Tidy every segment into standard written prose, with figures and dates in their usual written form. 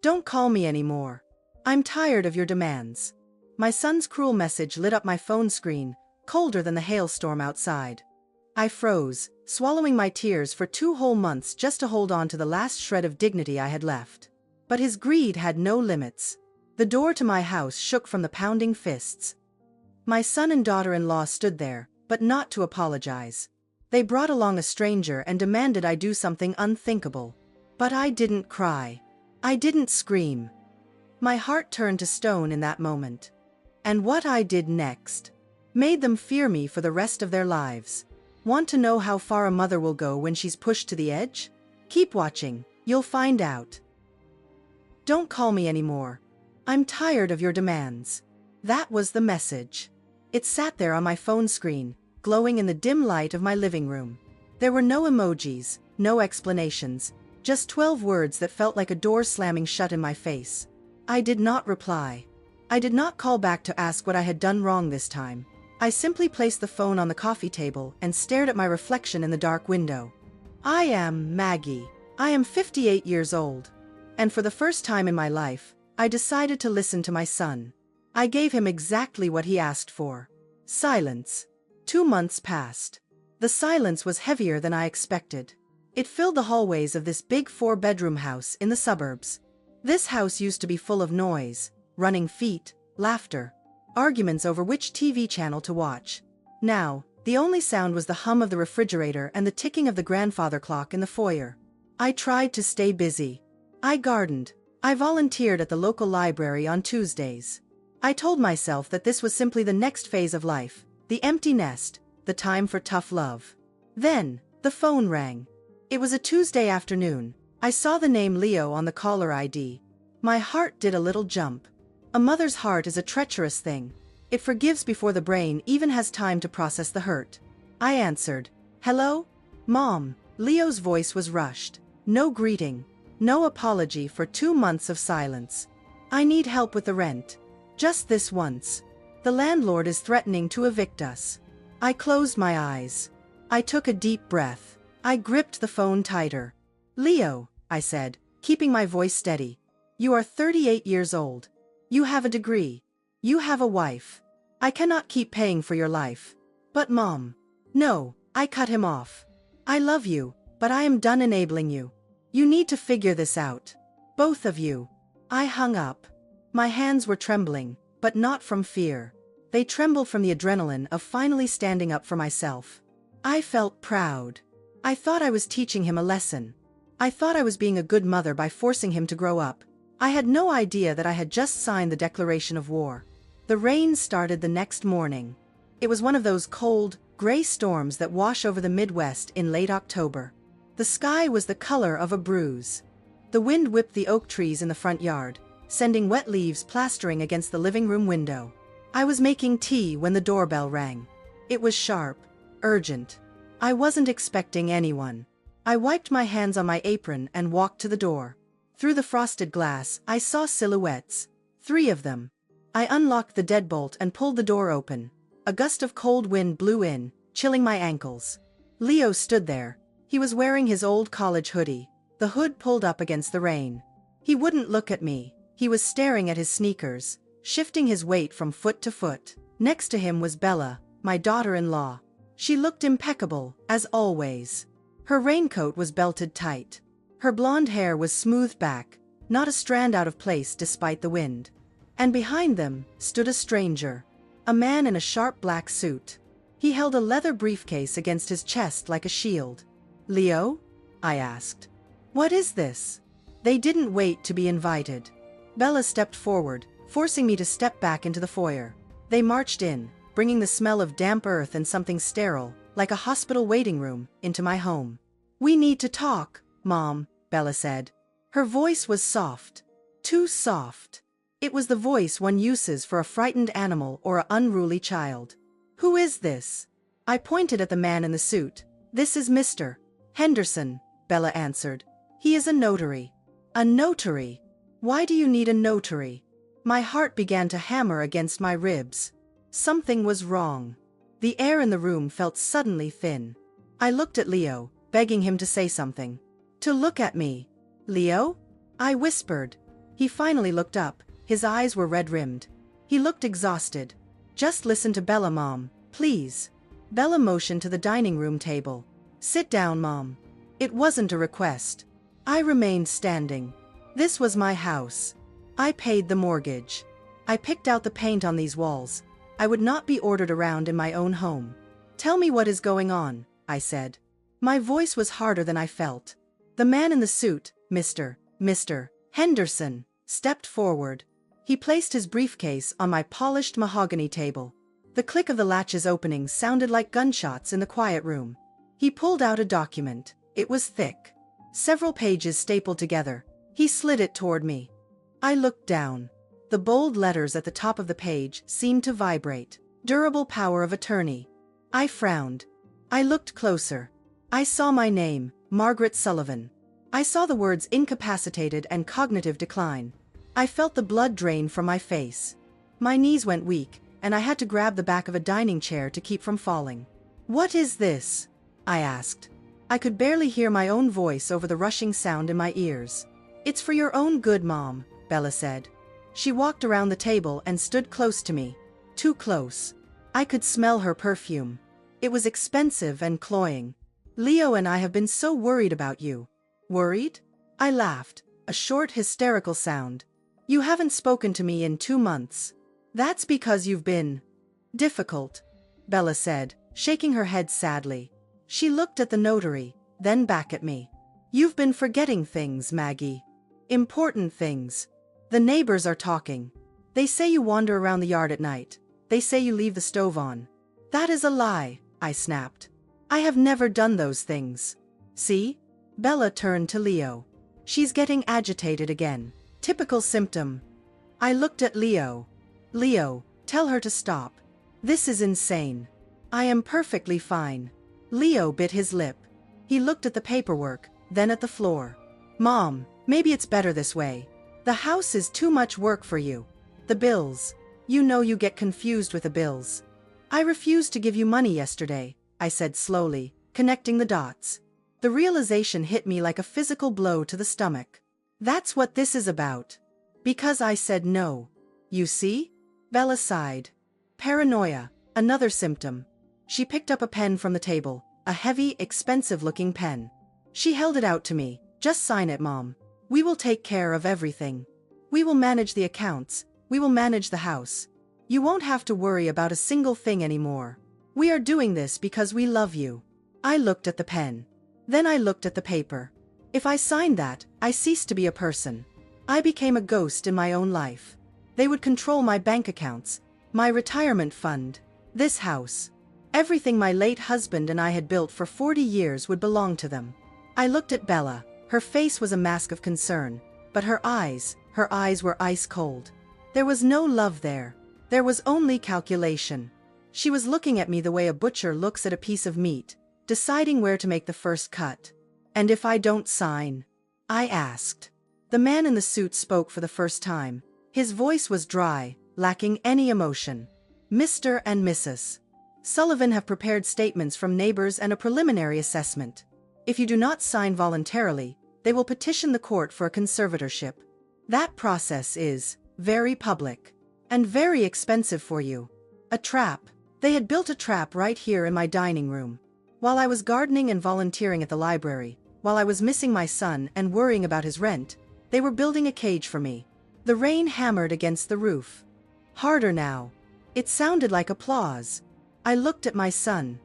Don't call me anymore. I'm tired of your demands. My son's cruel message lit up my phone screen, colder than the hailstorm outside. I froze, swallowing my tears for 2 whole months just to hold on to the last shred of dignity I had left. But his greed had no limits. The door to my house shook from the pounding fists. My son and daughter-in-law stood there, but not to apologize. They brought along a stranger and demanded I do something unthinkable. But I didn't cry. I didn't scream. My heart turned to stone in that moment. And what I did next made them fear me for the rest of their lives. Want to know how far a mother will go when she's pushed to the edge? Keep watching, you'll find out. Don't call me anymore. I'm tired of your demands. That was the message. It sat there on my phone screen, glowing in the dim light of my living room. There were no emojis, no explanations, just 12 words that felt like a door slamming shut in my face. I did not reply. I did not call back to ask what I had done wrong this time. I simply placed the phone on the coffee table and stared at my reflection in the dark window. I am Maggie. I am 58 years old. And for the first time in my life, I decided to listen to my son. I gave him exactly what he asked for. Silence. 2 months passed. The silence was heavier than I expected. It filled the hallways of this big 4-bedroom house in the suburbs. This house used to be full of noise, running feet, laughter, arguments over which TV channel to watch. Now, the only sound was the hum of the refrigerator and the ticking of the grandfather clock in the foyer. I tried to stay busy. I gardened. I volunteered at the local library on Tuesdays. I told myself that this was simply the next phase of life, the empty nest, the time for tough love. Then, the phone rang. It was a Tuesday afternoon. I saw the name Leo on the caller ID. My heart did a little jump. A mother's heart is a treacherous thing. It forgives before the brain even has time to process the hurt. I answered. Hello? Mom. Leo's voice was rushed. No greeting. No apology for 2 months of silence. I need help with the rent. Just this once. The landlord is threatening to evict us. I closed my eyes. I took a deep breath. I gripped the phone tighter. Leo, I said, keeping my voice steady. You are 38 years old. You have a degree. You have a wife. I cannot keep paying for your life. But Mom. No, I cut him off. I love you, but I am done enabling you. You need to figure this out. Both of you. I hung up. My hands were trembling, but not from fear. They trembled from the adrenaline of finally standing up for myself. I felt proud. I thought I was teaching him a lesson. I thought I was being a good mother by forcing him to grow up. I had no idea that I had just signed the declaration of war. The rain started the next morning. It was one of those cold, gray storms that wash over the Midwest in late October. The sky was the color of a bruise. The wind whipped the oak trees in the front yard, sending wet leaves plastering against the living room window. I was making tea when the doorbell rang. It was sharp, urgent. I wasn't expecting anyone. I wiped my hands on my apron and walked to the door. Through the frosted glass, I saw silhouettes. 3 of them. I unlocked the deadbolt and pulled the door open. A gust of cold wind blew in, chilling my ankles. Leo stood there. He was wearing his old college hoodie, the hood pulled up against the rain. He wouldn't look at me. He was staring at his sneakers, shifting his weight from foot to foot. Next to him was Bella, my daughter-in-law. She looked impeccable, as always. Her raincoat was belted tight. Her blonde hair was smoothed back, not a strand out of place despite the wind. And behind them stood a stranger, a man in a sharp black suit. He held a leather briefcase against his chest like a shield. Leo? I asked. What is this? They didn't wait to be invited. Bella stepped forward, forcing me to step back into the foyer. They marched in, bringing the smell of damp earth and something sterile, like a hospital waiting room, into my home. We need to talk, Mom, Bella said. Her voice was soft. Too soft. It was the voice one uses for a frightened animal or an unruly child. Who is this? I pointed at the man in the suit. This is Mr. Henderson, Bella answered. He is a notary. A notary? Why do you need a notary? My heart began to hammer against my ribs. Something was wrong. The air in the room felt suddenly thin. I looked at Leo, begging him to say something. To look at me. Leo? I whispered. He finally looked up, his eyes were red-rimmed. He looked exhausted. "Just listen to Bella, Mom, please." Bella motioned to the dining room table. "Sit down, Mom." It wasn't a request. I remained standing. This was my house. I paid the mortgage. I picked out the paint on these walls. I would not be ordered around in my own home. "Tell me what is going on," I said. My voice was harder than I felt. The man in the suit, Mr. Henderson, stepped forward. He placed his briefcase on my polished mahogany table. The click of the latches opening sounded like gunshots in the quiet room. He pulled out a document. It was thick. Several pages stapled together. He slid it toward me. I looked down. The bold letters at the top of the page seemed to vibrate. Durable power of attorney. I frowned. I looked closer. I saw my name, Margaret Sullivan. I saw the words incapacitated and cognitive decline. I felt the blood drain from my face. My knees went weak, and I had to grab the back of a dining chair to keep from falling. "What is this?" I asked. I could barely hear my own voice over the rushing sound in my ears. "It's for your own good, Mom," Bella said. She walked around the table and stood close to me. Too close. I could smell her perfume. It was expensive and cloying. "Leo and I have been so worried about you." "Worried?" I laughed, a short hysterical sound. "You haven't spoken to me in 2 months. That's because you've been difficult," Bella said, shaking her head sadly. She looked at the notary, then back at me. "You've been forgetting things, Maggie. Important things. The neighbors are talking. They say you wander around the yard at night. They say you leave the stove on." "That is a lie," I snapped. "I have never done those things." "See?" Bella turned to Leo. "She's getting agitated again. Typical symptom." I looked at Leo. "Leo, tell her to stop. This is insane." "I am perfectly fine." Leo bit his lip. He looked at the paperwork, then at the floor. "Mom, maybe it's better this way. The house is too much work for you. The bills. You know you get confused with the bills." "I refused to give you money yesterday," I said slowly, connecting the dots. The realization hit me like a physical blow to the stomach. That's what this is about. Because I said no. "You see?" Bella sighed. "Paranoia, another symptom." She picked up a pen from the table, a heavy, expensive-looking pen. She held it out to me. "Just sign it, Mom. We will take care of everything. We will manage the accounts. We will manage the house. You won't have to worry about a single thing anymore. We are doing this because we love you." I looked at the pen. Then I looked at the paper. If I signed that, I ceased to be a person. I became a ghost in my own life. They would control my bank accounts, my retirement fund, this house. Everything my late husband and I had built for 40 years would belong to them. I looked at Bella. Her face was a mask of concern, but her eyes were ice cold. There was no love there. There was only calculation. She was looking at me the way a butcher looks at a piece of meat, deciding where to make the first cut. "And if I don't sign?" I asked. The man in the suit spoke for the first time. His voice was dry, lacking any emotion. "Mr. and Mrs. Sullivan have prepared statements from neighbors and a preliminary assessment. If you do not sign voluntarily, they will petition the court for a conservatorship. That process is very public and very expensive for you. A trap." They had built a trap right here in my dining room. While I was gardening and volunteering at the library, while I was missing my son and worrying about his rent, they were building a cage for me. The rain hammered against the roof. Harder now. It sounded like applause. I looked at my son.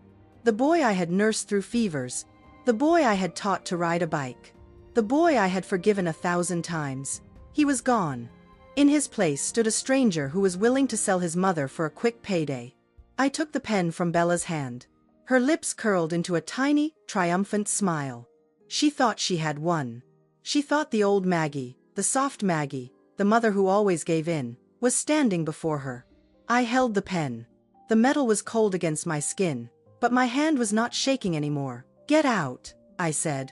The boy I had nursed through fevers. The boy I had taught to ride a bike. The boy I had forgiven 1,000 times. He was gone. In his place stood a stranger who was willing to sell his mother for a quick payday. I took the pen from Bella's hand. Her lips curled into a tiny, triumphant smile. She thought she had won. She thought the old Maggie, the soft Maggie, the mother who always gave in, was standing before her. I held the pen. The metal was cold against my skin, but my hand was not shaking anymore. "Get out," I said.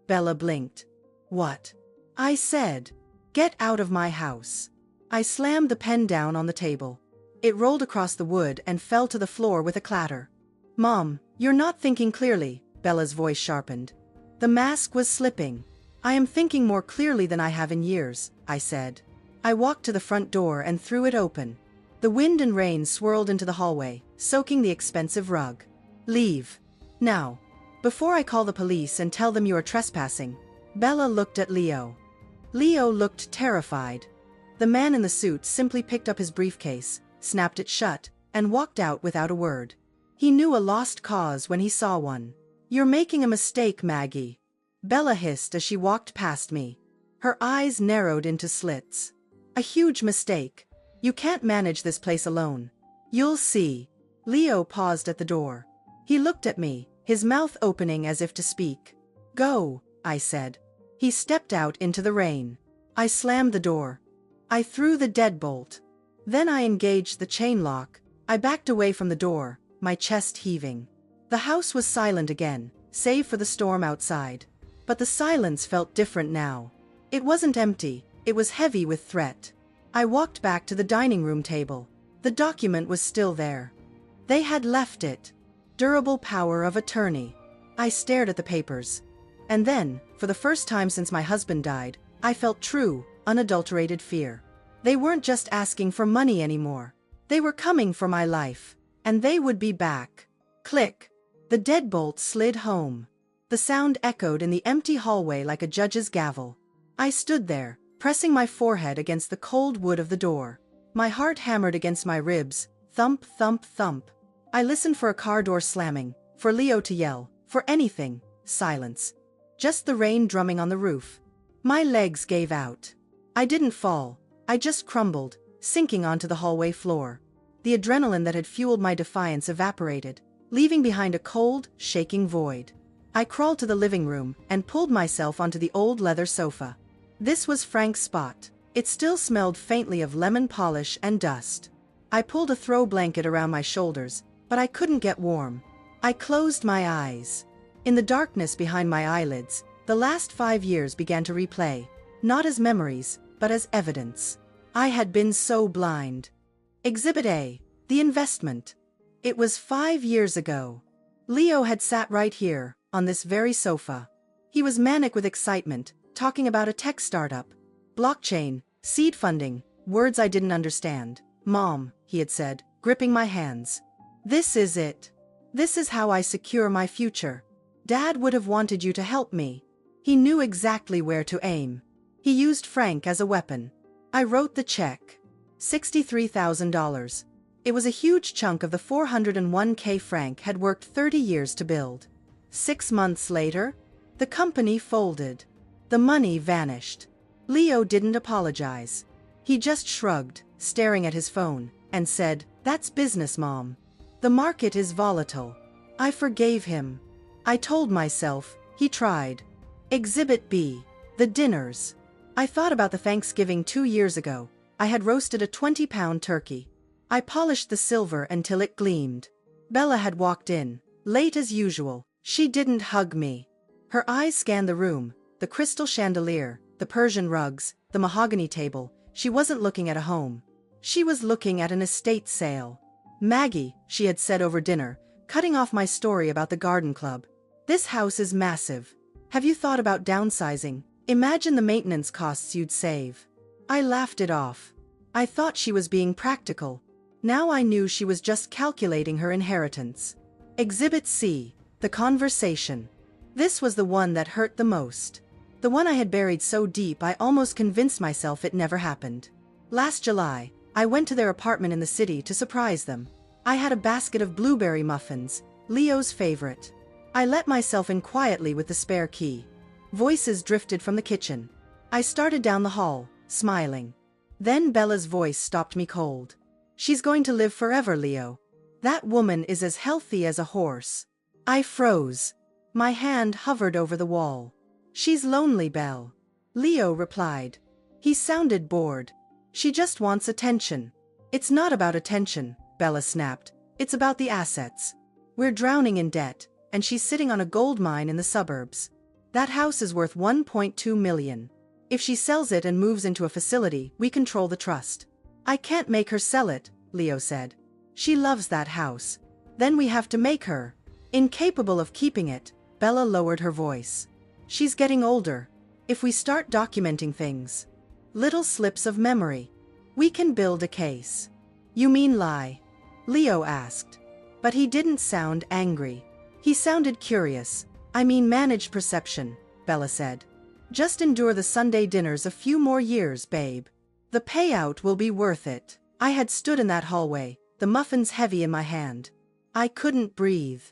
Bella blinked. "What?" I said. "Get out of my house." I slammed the pen down on the table. It rolled across the wood and fell to the floor with a clatter. "Mom, you're not thinking clearly," Bella's voice sharpened. The mask was slipping. I am thinking more clearly than I have in years, I said. I walked to the front door and threw it open. The wind and rain swirled into the hallway, soaking the expensive rug. Leave. Now. Before I call the police and tell them you are trespassing. Bella looked at Leo. Leo looked terrified. The man in the suit simply picked up his briefcase, snapped it shut, and walked out without a word. He knew a lost cause when he saw one. You're making a mistake, Maggie. Bella hissed as she walked past me. Her eyes narrowed into slits. A huge mistake. You can't manage this place alone. You'll see. Leo paused at the door. He looked at me, his mouth opening as if to speak. Go, I said. He stepped out into the rain. I slammed the door. I threw the deadbolt. Then I engaged the chain lock. I backed away from the door, my chest heaving. The house was silent again, save for the storm outside. But the silence felt different now. It wasn't empty, it was heavy with threat. I walked back to the dining room table. The document was still there. They had left it. Durable power of attorney. I stared at the papers. And then, for the first time since my husband died, I felt true, unadulterated fear. They weren't just asking for money anymore. They were coming for my life. And they would be back. Click. The deadbolt slid home. The sound echoed in the empty hallway like a judge's gavel. I stood there, pressing my forehead against the cold wood of the door. My heart hammered against my ribs, thump, thump, thump. I listened for a car door slamming, for Leo to yell, for anything. Silence. Just the rain drumming on the roof. My legs gave out. I didn't fall. I just crumbled, sinking onto the hallway floor. The adrenaline that had fueled my defiance evaporated, leaving behind a cold, shaking void. I crawled to the living room and pulled myself onto the old leather sofa. This was Frank's spot. It still smelled faintly of lemon polish and dust. I pulled a throw blanket around my shoulders, but I couldn't get warm. I closed my eyes. In the darkness behind my eyelids, the last 5 years began to replay, not as memories, but as evidence. I had been so blind. Exhibit A, the investment. It was 5 years ago. Leo had sat right here, on this very sofa. He was manic with excitement, talking about a tech startup. Blockchain, seed funding, words I didn't understand. Mom, he had said, gripping my hands. This is it. This is how I secure my future. Dad would have wanted you to help me. He knew exactly where to aim. He used Frank as a weapon. I wrote the check. $63,000. It was a huge chunk of the $401K Frank had worked 30 years to build. 6 months later, the company folded. The money vanished. Leo didn't apologize. He just shrugged, staring at his phone, and said, "That's business, Mom. The market is volatile." I forgave him. I told myself, he tried. Exhibit B, the dinners. I thought about the Thanksgiving 2 years ago. I had roasted a 20-pound turkey. I polished the silver until it gleamed. Bella had walked in, late as usual. She didn't hug me. Her eyes scanned the room, the crystal chandelier, the Persian rugs, the mahogany table. She wasn't looking at a home. She was looking at an estate sale. "Maggie," she had said over dinner, cutting off my story about the garden club. "This house is massive. Have you thought about downsizing? Imagine the maintenance costs you'd save." I laughed it off. I thought she was being practical. Now I knew she was just calculating her inheritance. Exhibit C, the conversation. This was the one that hurt the most. The one I had buried so deep I almost convinced myself it never happened. Last July, I went to their apartment in the city to surprise them. I had a basket of blueberry muffins, Leo's favorite. I let myself in quietly with the spare key. Voices drifted from the kitchen. I started down the hall, smiling. Then Bella's voice stopped me cold. "She's going to live forever, Leo. That woman is as healthy as a horse." I froze. My hand hovered over the wall. "She's lonely, Belle." Leo replied. He sounded bored. "She just wants attention." "It's not about attention," Bella snapped. "It's about the assets. We're drowning in debt, and she's sitting on a gold mine in the suburbs. That house is worth $1.2 million. If she sells it and moves into a facility, we control the trust." "I can't make her sell it," Leo said. "She loves that house. Then we have to make her incapable of keeping it." Bella lowered her voice. "She's getting older. If we start documenting things, little slips of memory, we can build a case. You mean lie? Leo asked. But he didn't sound angry. He sounded curious. I mean managed perception, Bella said. Just endure the Sunday dinners a few more years, babe. The payout will be worth it. I had stood in that hallway, the muffins heavy in my hand. I couldn't breathe.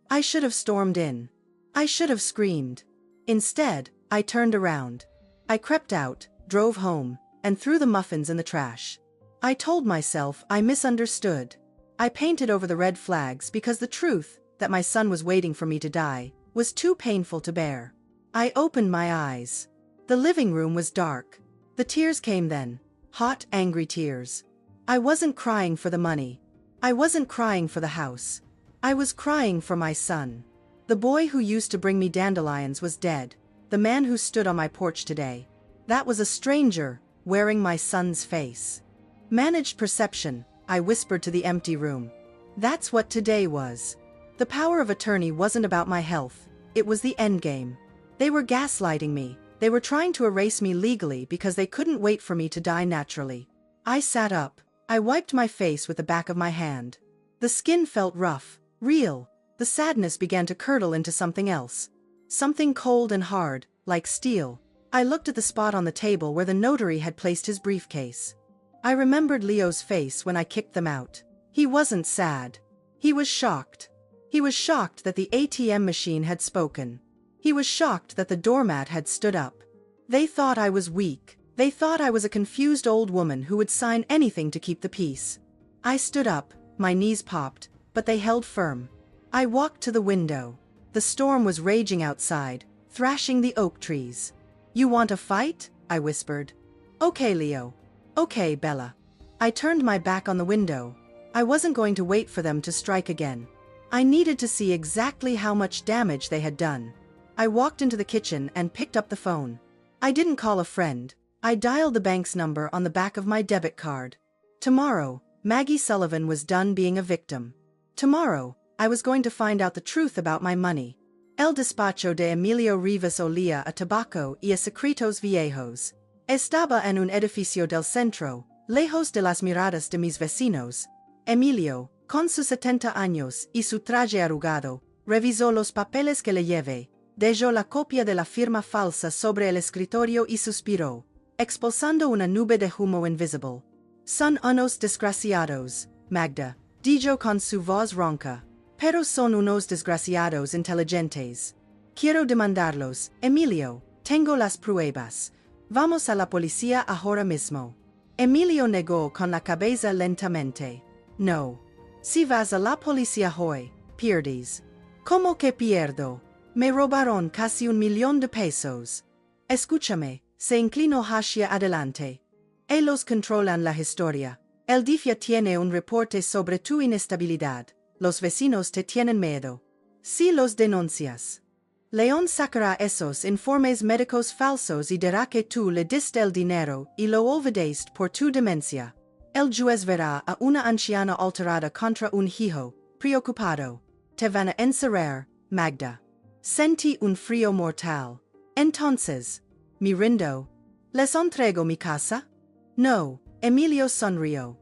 I should have stormed in. I should have screamed. Instead, I turned around. I crept out, drove home, and threw the muffins in the trash. I told myself I misunderstood. I painted over the red flags because the truth, that my son was waiting for me to die, was too painful to bear. I opened my eyes. The living room was dark. The tears came then. Hot, angry tears. I wasn't crying for the money. I wasn't crying for the house. I was crying for my son. The boy who used to bring me dandelions was dead. The man who stood on my porch today. That was a stranger, wearing my son's face. Managed perception, I whispered to the empty room. That's what today was. The power of attorney wasn't about my health, it was the endgame. They were gaslighting me, they were trying to erase me legally because they couldn't wait for me to die naturally. I sat up, I wiped my face with the back of my hand. The skin felt rough, real, the sadness began to curdle into something else. Something cold and hard, like steel. I looked at the spot on the table where the notary had placed his briefcase. I remembered Leo's face when I kicked them out. He wasn't sad. He was shocked. He was shocked that the ATM machine had spoken. He was shocked that the doormat had stood up. They thought I was weak. They thought I was a confused old woman who would sign anything to keep the peace. I stood up, my knees popped, but they held firm. I walked to the window. The storm was raging outside, thrashing the oak trees. You want a fight? I whispered. Okay, Leo. Okay, Bella. I turned my back on the window. I wasn't going to wait for them to strike again. I needed to see exactly how much damage they had done. I walked into the kitchen and picked up the phone. I didn't call a friend. I dialed the bank's number on the back of my debit card. Tomorrow, Maggie Sullivan was done being a victim. Tomorrow, I was going to find out the truth about my money. El despacho de Emilio Rivas olía a tabaco y a secretos viejos. Estaba en un edificio del centro, lejos de las miradas de mis vecinos. Emilio, con sus 70 años y su traje arrugado, revisó los papeles que le llevé, dejó la copia de la firma falsa sobre el escritorio y suspiró, expulsando una nube de humo invisible. Son unos desgraciados, Magda, dijo con su voz ronca. Pero son unos desgraciados inteligentes. Quiero demandarlos, Emilio, tengo las pruebas. Vamos a la policía ahora mismo. Emilio negó con la cabeza lentamente. No. Si vas a la policía hoy, pierdes. ¿Cómo que pierdo? Me robaron casi 1 millón de pesos. Escúchame, se inclinó hacia adelante. Ellos controlan la historia. El DIFIA tiene un reporte sobre tu inestabilidad. Los vecinos te tienen miedo. Si los denuncias, León sacará esos informes médicos falsos y dirá que tú le diste el dinero y lo olvidaste por tu demencia. El juez verá a una anciana alterada contra un hijo, preocupado. Te van a encerrar, Magda. Sentí un frío mortal. Entonces, me rindo. ¿Les entrego mi casa? No, Emilio sonrió.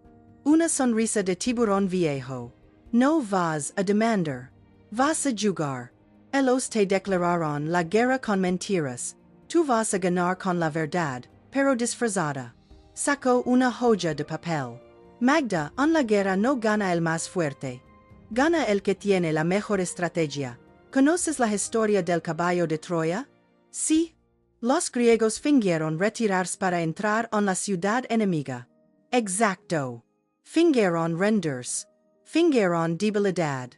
Una sonrisa de tiburón viejo. No vas a demandar. Vas a jugar. Ellos te declararon la guerra con mentiras. Tú vas a ganar con la verdad, pero disfrazada. Sacó una joya de papel. Magda, en la guerra no gana el más fuerte. Gana el que tiene la mejor estrategia. ¿Conoces la historia del caballo de Troya? Sí. Los griegos fingieron retirarse para entrar en la ciudad enemiga. Exacto. Fingieron rendirse. Fingieron debilidad.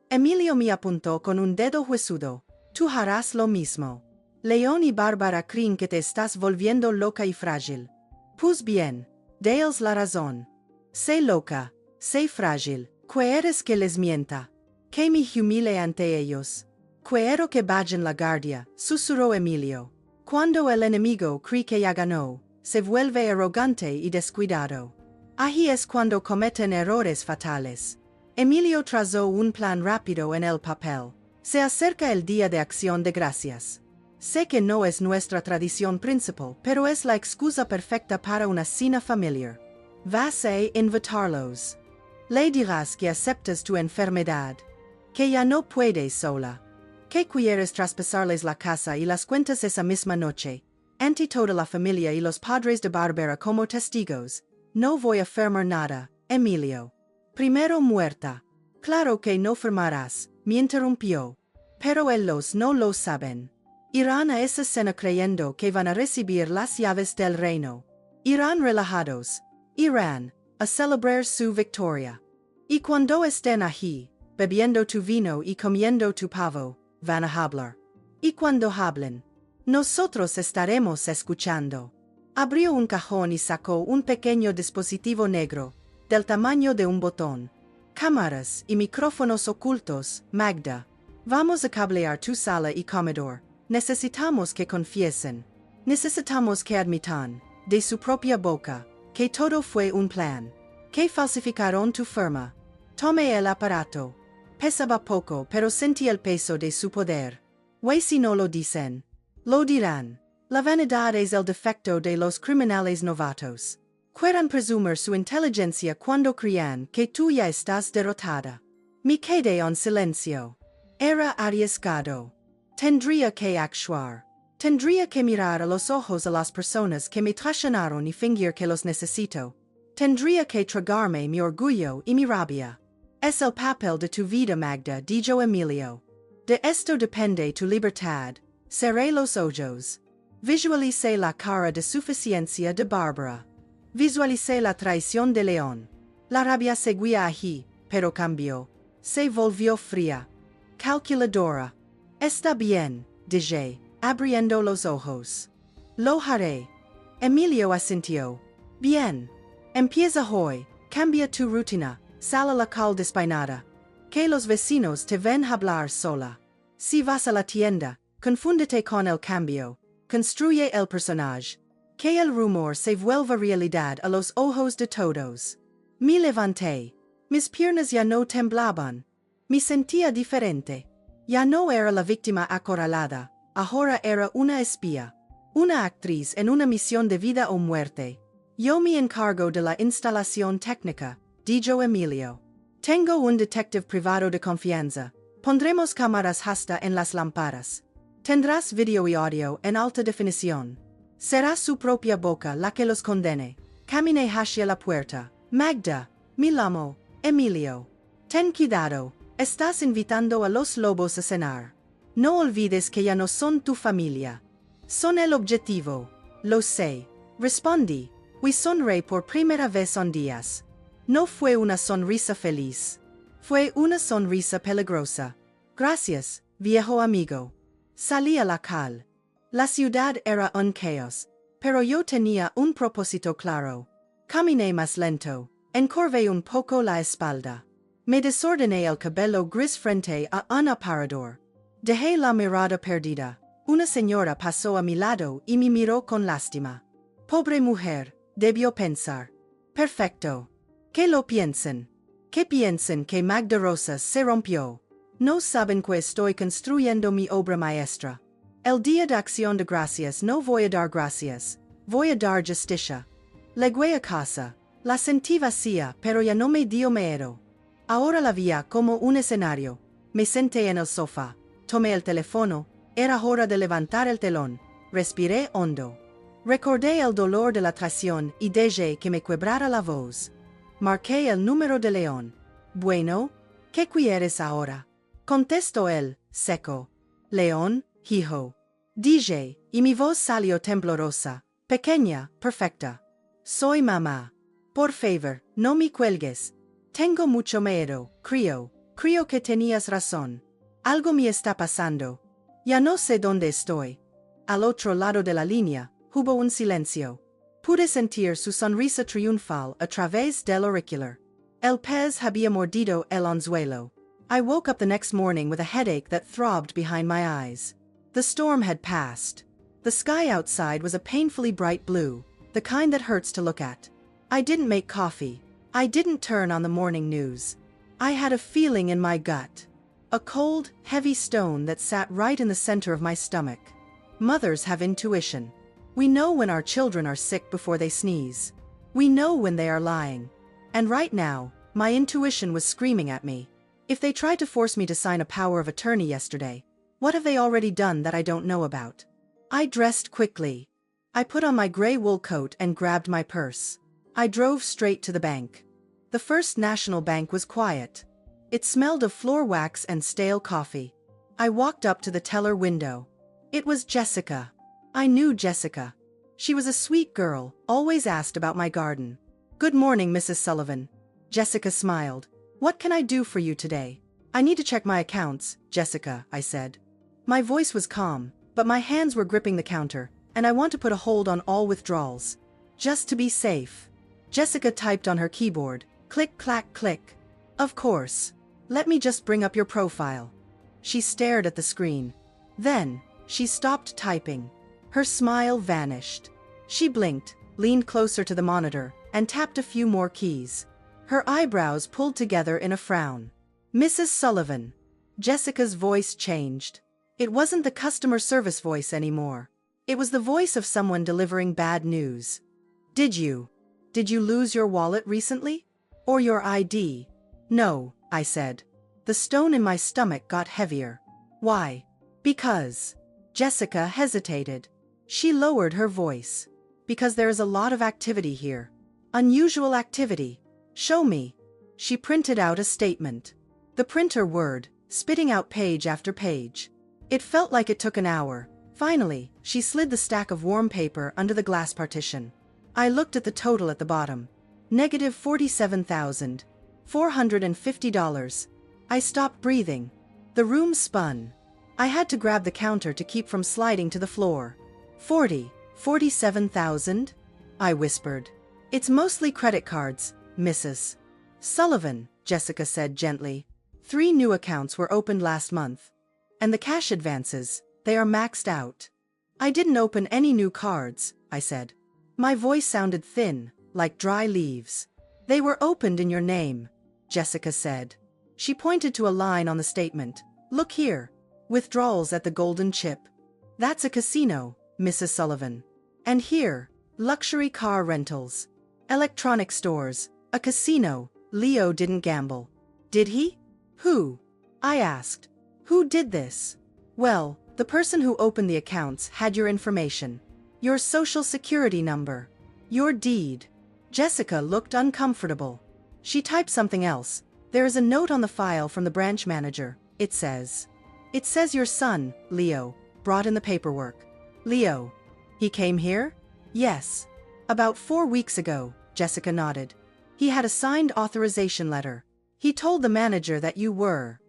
Emilio me apuntó con un dedo huesudo. Tú harás lo mismo. León y Bárbara creen que te estás volviendo loca y frágil. Pues bien, déles la razón. Sé loca, sé frágil. ¿Quieres que les mienta? Que me humille ante ellos. Quiero que bajen la guardia, susurró Emilio. Cuando el enemigo cree que ya ganó, se vuelve arrogante y descuidado. Ahí es cuando cometen errores fatales. Emilio trazó un plan rápido en el papel. Se acerca el Día de Acción de Gracias. Sé que no es nuestra tradición principal, pero es la excusa perfecta para una cena familiar. Vas a invitarlos. Le dirás que aceptas tu enfermedad. Que ya no puedes sola. Que quieres traspasarles la casa y las cuentas esa misma noche. Ante toda la familia y los padres de Barbara como testigos. No voy a firmar nada, Emilio. Primero muerta. Claro que no firmarás, me interrumpió. Pero ellos no lo saben. Irán a esa cena creyendo que van a recibir las llaves del reino. Irán relajados. Irán a celebrar su victoria. Y cuando estén allí, bebiendo tu vino y comiendo tu pavo, van a hablar. Y cuando hablen, nosotros estaremos escuchando. Abrió un cajón y sacó un pequeño dispositivo negro, del tamaño de un botón. Cámaras y micrófonos ocultos, Magda. Vamos a cablear tu sala y comedor. Necesitamos que confiesen. Necesitamos que admitan, de su propia boca, que todo fue un plan. Que falsificaron tu firma. Tomé el aparato. Pesaba poco, pero sentí el peso de su poder. Y si no lo dicen, lo dirán. La vanidad es el defecto de los criminales novatos. Quieran presumir su inteligencia cuando crean que tú ya estás derrotada. Me quedé en silencio. Era arriesgado. Tendría que actuar. Tendría que mirar a los ojos a las personas que me traicionaron y fingir que los necesito. Tendría que tragarme mi orgullo y mi rabia. Es el papel de tu vida, Magda, dijo Emilio. De esto depende tu libertad. Cerré los ojos. Visualicé la cara de suficiencia de Bárbara. Visualicé la traición de León. La rabia seguía allí, pero cambió. Se volvió fría. Calculadora. Está bien, dije, abriendo los ojos. Lo haré. Emilio asintió. Bien. Empieza hoy, cambia tu rutina, sal a la calle despeinada. Que los vecinos te ven hablar sola. Si vas a la tienda, confúndete con el cambio. Construye el personaje. Que el rumor se vuelva realidad a los ojos de todos. Me levanté. Mis piernas ya no temblaban. Me sentía diferente. Ya no era la víctima acorralada, ahora era una espía. Una actriz en una misión de vida o muerte. Yo me encargo de la instalación técnica, dijo Emilio. Tengo un detective privado de confianza. Pondremos cámaras hasta en las lámparas. Tendrás video y audio en alta definición. Será su propia boca la que los condene. Caminé hacia la puerta. Magda, me llamo Emilio. Ten cuidado, estás invitando a los lobos a cenar. No olvides que ya no son tu familia. Son el objetivo. Lo sé. Respondí. Y sonreí por primera vez en días. No fue una sonrisa feliz. Fue una sonrisa peligrosa. Gracias, viejo amigo. Salí a la calle. La ciudad era un caos, pero yo tenía un propósito claro. Caminé más lento, encorvé un poco la espalda. Me desordené el cabello gris frente a un aparador. Dejé la mirada perdida. Una señora pasó a mi lado y me miró con lástima. Pobre mujer, debió pensar. Perfecto. Que lo piensen. Que piensen que Magda Rosas se rompió. No saben que estoy construyendo mi obra maestra. El día de acción de gracias no voy a dar gracias, voy a dar justicia. Llegué a casa, la sentí vacía, pero ya no me dio miedo. Ahora la veía como un escenario. Me senté en el sofá, tomé el teléfono, era hora de levantar el telón, respiré hondo. Recordé el dolor de la traición y dejé que me quebrara la voz. Marqué el número de León. Bueno, ¿qué quieres ahora? Contestó él, seco. León, hijo. Dije, y mi voz salió temblorosa, pequeña, perfecta. Soy mamá. Por favor, no me cuelgues. Tengo mucho miedo, creo que tenías razón. Algo me está pasando. Ya no sé dónde estoy. Al otro lado de la línea, hubo un silencio. Pude sentir su sonrisa triunfal a través del auricular. El pez había mordido el anzuelo. I woke up the next morning with a headache that throbbed behind my eyes. The storm had passed. The sky outside was a painfully bright blue, the kind that hurts to look at. I didn't make coffee. I didn't turn on the morning news. I had a feeling in my gut. A cold, heavy stone that sat right in the center of my stomach. Mothers have intuition. We know when our children are sick before they sneeze. We know when they are lying. And right now, my intuition was screaming at me. If they tried to force me to sign a power of attorney yesterday, what have they already done that I don't know about? I dressed quickly. I put on my gray wool coat and grabbed my purse. I drove straight to the bank. The First National Bank was quiet. It smelled of floor wax and stale coffee. I walked up to the teller window. It was Jessica. I knew Jessica. She was a sweet girl, always asked about my garden. "Good morning, Mrs. Sullivan." Jessica smiled. "What can I do for you today?" "I need to check my accounts, Jessica," I said. My voice was calm, but my hands were gripping the counter, and I want to put a hold on all withdrawals. Just to be safe. Jessica typed on her keyboard. Click, clack, click. "Of course. Let me just bring up your profile." She stared at the screen. Then, she stopped typing. Her smile vanished. She blinked, leaned closer to the monitor, and tapped a few more keys. Her eyebrows pulled together in a frown. "Mrs. Sullivan." Jessica's voice changed. It wasn't the customer service voice anymore. It was the voice of someone delivering bad news. Did you lose your wallet recently? Or your ID?" "No," I said. The stone in my stomach got heavier. "Why?" "Because." Jessica hesitated. She lowered her voice. "Because there is a lot of activity here. Unusual activity." "Show me." She printed out a statement. The printer whirred, spitting out page after page. It felt like it took an hour. Finally, she slid the stack of warm paper under the glass partition. I looked at the total at the bottom. Negative $47,450. I stopped breathing. The room spun. I had to grab the counter to keep from sliding to the floor. 47,000? I whispered. "It's mostly credit cards, Mrs. Sullivan," Jessica said gently. 3 new accounts were opened last month. And the cash advances, they are maxed out. "I didn't open any new cards," I said. My voice sounded thin, like dry leaves. "They were opened in your name," Jessica said. She pointed to a line on the statement. "Look here. Withdrawals at the Golden Chip. That's a casino, Mrs. Sullivan. And here, luxury car rentals. Electronic stores, a casino. Leo didn't gamble. Did he?" "Who?" I asked. "Who did this?" "Well, the person who opened the accounts had your information. Your social security number. Your deed." Jessica looked uncomfortable. She typed something else. "There is a note on the file from the branch manager. It says your son, Leo, brought in the paperwork." "Leo? He came here?" "Yes. About 4 weeks ago," Jessica nodded. "He had a signed authorization letter. He told the manager that you were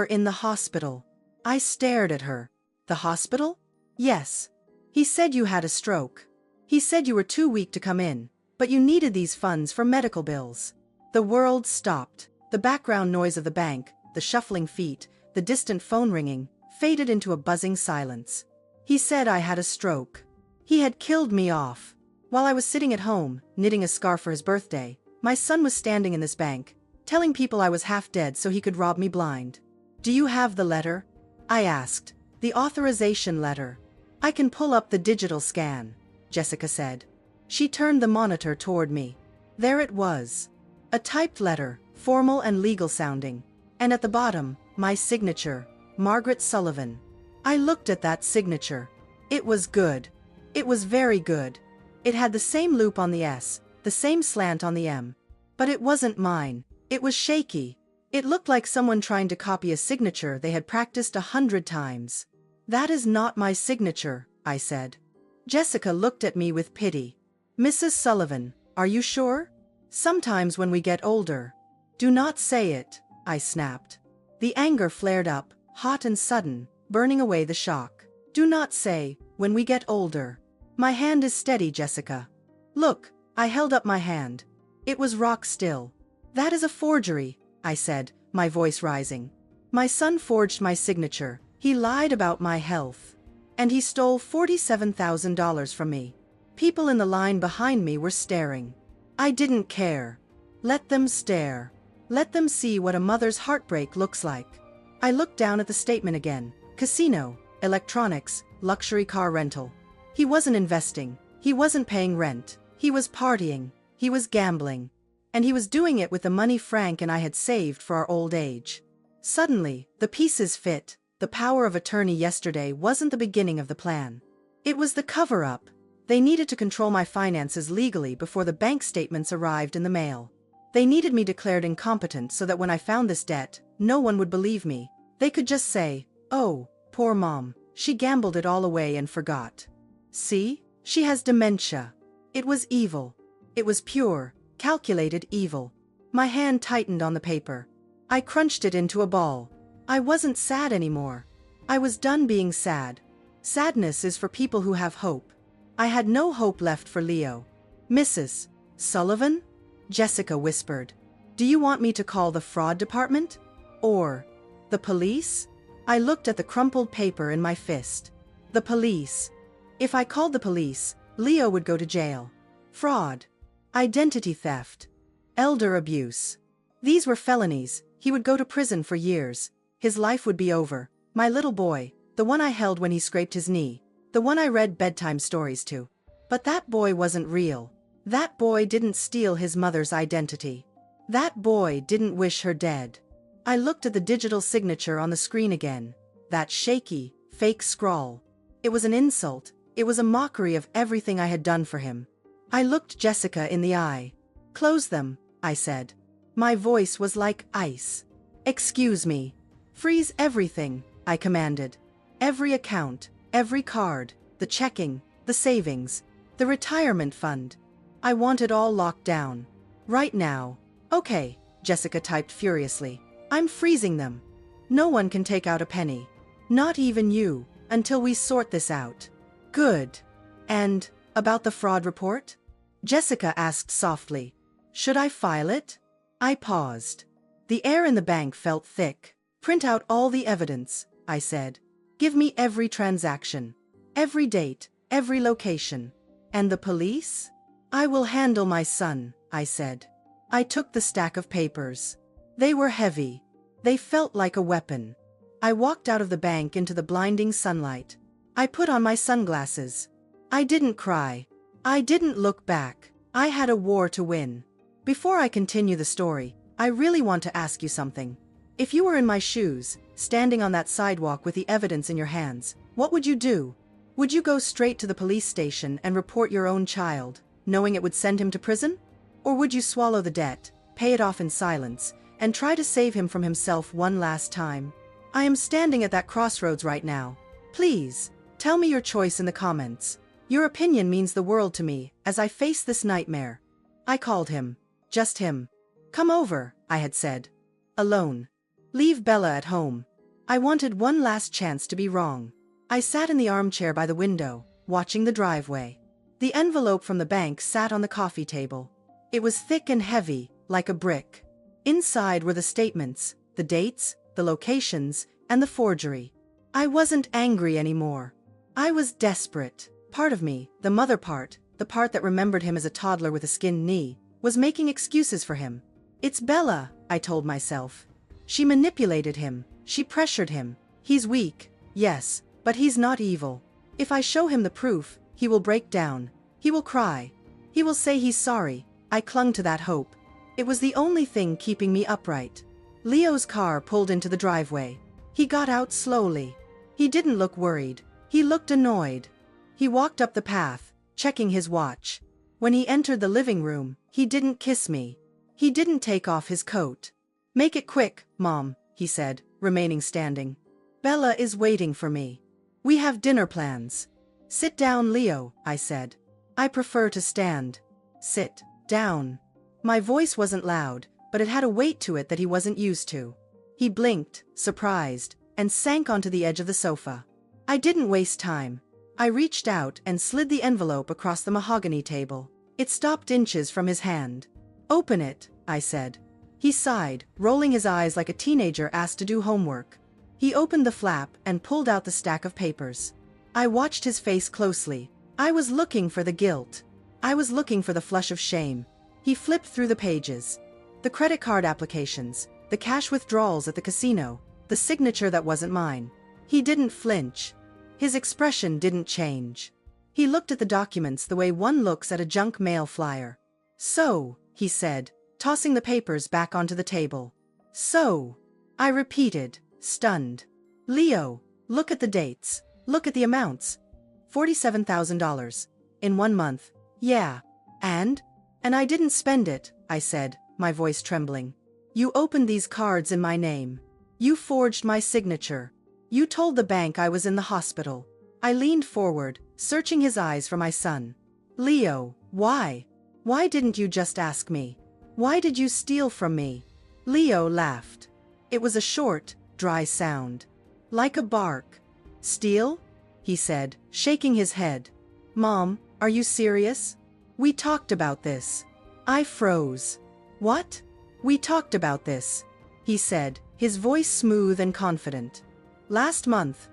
in the hospital." I stared at her. "The hospital?" "Yes. He said you had a stroke. He said you were too weak to come in, but you needed these funds for medical bills." The world stopped. The background noise of the bank, the shuffling feet, the distant phone ringing, faded into a buzzing silence. "He said I had a stroke. He had killed me off." While I was sitting at home, knitting a scarf for his birthday, my son was standing in this bank, telling people I was half dead so he could rob me blind. "Do you have the letter?" I asked. "The authorization letter." "I can pull up the digital scan," Jessica said. She turned the monitor toward me. There it was. A typed letter, formal and legal sounding. And at the bottom, my signature, Margaret Sullivan. I looked at that signature. It was good. It was very good. It had the same loop on the S, the same slant on the M. But it wasn't mine. It was shaky. It looked like someone trying to copy a signature they had practiced 100 times. "That is not my signature," I said. Jessica looked at me with pity. "Mrs. Sullivan, are you sure? Sometimes when we get older." "Do not say it," I snapped. The anger flared up, hot and sudden, burning away the shock. "Do not say, when we get older." "My hand is steady, Jessica. Look," I held up my hand. It was rock still. "That is a forgery," I said, my voice rising. "My son forged my signature. He lied about my health. And he stole $47,000 from me." People in the line behind me were staring. I didn't care. Let them stare. Let them see what a mother's heartbreak looks like. I looked down at the statement again. Casino, electronics, luxury car rental. He wasn't investing. He wasn't paying rent. He was partying. He was gambling. And he was doing it with the money Frank and I had saved for our old age. Suddenly, the pieces fit. The power of attorney yesterday wasn't the beginning of the plan. It was the cover-up. They needed to control my finances legally before the bank statements arrived in the mail. They needed me declared incompetent so that when I found this debt, no one would believe me. They could just say, "Oh, poor mom, she gambled it all away and forgot. See, she has dementia." It was evil. It was pure, calculated evil. My hand tightened on the paper. I crunched it into a ball. I wasn't sad anymore. I was done being sad. Sadness is for people who have hope. I had no hope left for Leo. "Mrs. Sullivan?" Jessica whispered. "Do you want me to call the fraud department? Or the police?" I looked at the crumpled paper in my fist. The police. If I called the police, Leo would go to jail. Fraud. Identity theft. Elder abuse. These were felonies. He would go to prison for years. His life would be over. My little boy, the one I held when he scraped his knee, the one I read bedtime stories to. But that boy wasn't real. That boy didn't steal his mother's identity. That boy didn't wish her dead. I looked at the digital signature on the screen again. That shaky, fake scrawl. It was an insult. It was a mockery of everything I had done for him. I looked Jessica in the eye. "Close them," I said. My voice was like ice. "Excuse me." "Freeze everything," I commanded. "Every account, every card, the checking, the savings, the retirement fund. I want it all locked down. Right now." "Okay," Jessica typed furiously. "I'm freezing them. No one can take out a penny. Not even you, until we sort this out." "Good. And, about the fraud report?" Jessica asked softly. "Should I file it?" I paused. The air in the bank felt thick. "Print out all the evidence," I said. "Give me every transaction, every date, every location." "And the police?" "I will handle my son," I said. I took the stack of papers. They were heavy. They felt like a weapon. I walked out of the bank into the blinding sunlight. I put on my sunglasses. I didn't cry. I didn't look back. I had a war to win. Before I continue the story, I really want to ask you something. If you were in my shoes, standing on that sidewalk with the evidence in your hands, what would you do? Would you go straight to the police station and report your own child, knowing it would send him to prison? Or would you swallow the debt, pay it off in silence, and try to save him from himself one last time? I am standing at that crossroads right now. Please, tell me your choice in the comments. Your opinion means the world to me as I face this nightmare. I called him. Just him. "Come over," I had said. Alone. Leave Bella at home. I wanted one last chance to be wrong. I sat in the armchair by the window, watching the driveway. The envelope from the bank sat on the coffee table. It was thick and heavy, like a brick. Inside were the statements, the dates, the locations, and the forgery. I wasn't angry anymore. I was desperate. Part of me, the mother part, the part that remembered him as a toddler with a skinned knee, was making excuses for him. "It's Bella," I told myself. "She manipulated him. She pressured him. He's weak, yes, but he's not evil. If I show him the proof, he will break down. He will cry. He will say he's sorry." I clung to that hope. It was the only thing keeping me upright. Leo's car pulled into the driveway. He got out slowly. He didn't look worried. He looked annoyed. He walked up the path, checking his watch. When he entered the living room, he didn't kiss me. He didn't take off his coat. "Make it quick, Mom," he said, remaining standing. "Bella is waiting for me. We have dinner plans." "Sit down, Leo," I said. "I prefer to stand." "Sit down." My voice wasn't loud, but it had a weight to it that he wasn't used to. He blinked, surprised, and sank onto the edge of the sofa. I didn't waste time. I reached out and slid the envelope across the mahogany table. It stopped inches from his hand. "Open it," I said. He sighed, rolling his eyes like a teenager asked to do homework. He opened the flap and pulled out the stack of papers. I watched his face closely. I was looking for the guilt. I was looking for the flush of shame. He flipped through the pages. The credit card applications, the cash withdrawals at the casino, the signature that wasn't mine. He didn't flinch. His expression didn't change. He looked at the documents the way one looks at a junk mail flyer. "So," he said, tossing the papers back onto the table. "So," I repeated, stunned. "Leo, look at the dates. Look at the amounts. $47,000. In 1 month. Yeah. And I didn't spend it," I said, my voice trembling. "You opened these cards in my name. You forged my signature. You told the bank I was in the hospital." I leaned forward, searching his eyes for my son. "Leo, why? Why didn't you just ask me? Why did you steal from me?" Leo laughed. It was a short, dry sound. Like a bark. "Steal?" he said, shaking his head. "Mom, are you serious? We talked about this." I froze. "What?" "We talked about this," he said, his voice smooth and confident. "Last month.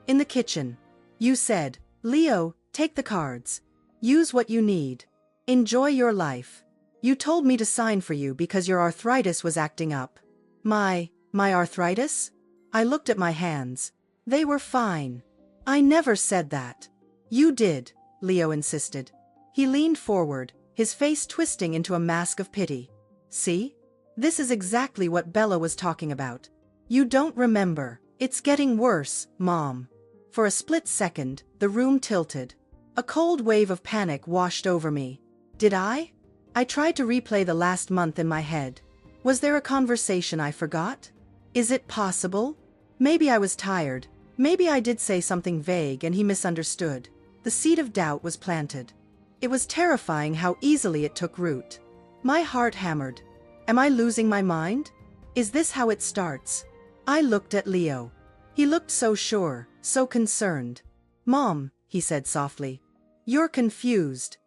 In the kitchen. You said, 'Leo, take the cards. Use what you need. Enjoy your life.' You told me to sign for you because your arthritis was acting up." My arthritis?" I looked at my hands. They were fine. "I never said that." "You did," Leo insisted. He leaned forward, his face twisting into a mask of pity. "See? This is exactly what Bella was talking about. You don't remember. It's getting worse, Mom." For a split second, the room tilted. A cold wave of panic washed over me. Did I? I tried to replay the last month in my head. Was there a conversation I forgot? Is it possible? Maybe I was tired. Maybe I did say something vague and he misunderstood. The seed of doubt was planted. It was terrifying how easily it took root. My heart hammered. Am I losing my mind? Is this how it starts? I looked at Leo. He looked so sure, so concerned. "Mom," he said softly. "You're confused.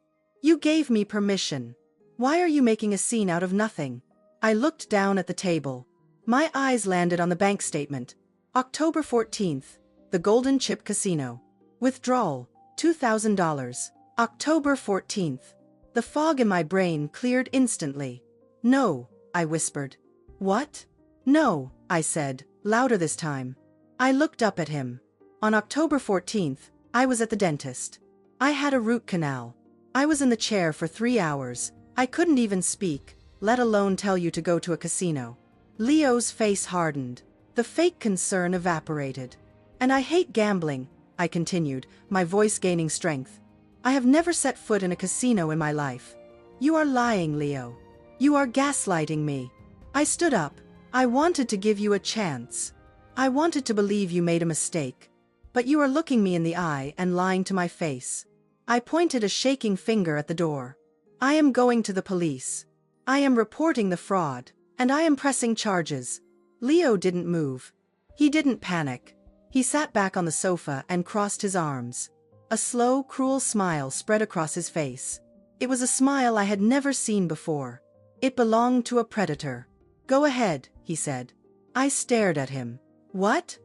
You gave me permission. Why are you making a scene out of nothing?" I looked down at the table. My eyes landed on the bank statement. October 14th, the Golden Chip Casino. Withdrawal, $2,000. October 14th. The fog in my brain cleared instantly. "No," I whispered. "What?" "No," I said, louder this time. I looked up at him. On October 14th, I was at the dentist. I had a root canal. I was in the chair for 3 hours. I couldn't even speak, let alone tell you to go to a casino. Leo's face hardened. The fake concern evaporated. "And I hate gambling," I continued, my voice gaining strength. "I have never set foot in a casino in my life." "You are lying, Leo. You are gaslighting me." I stood up. "I wanted to give you a chance. I wanted to believe you made a mistake. But you are looking me in the eye and lying to my face." I pointed a shaking finger at the door. "I am going to the police. I am reporting the fraud. And I am pressing charges." Leo didn't move. He didn't panic. He sat back on the sofa and crossed his arms. A slow, cruel smile spread across his face. It was a smile I had never seen before. It belonged to a predator. "Go ahead," he said. I stared at him. "What?"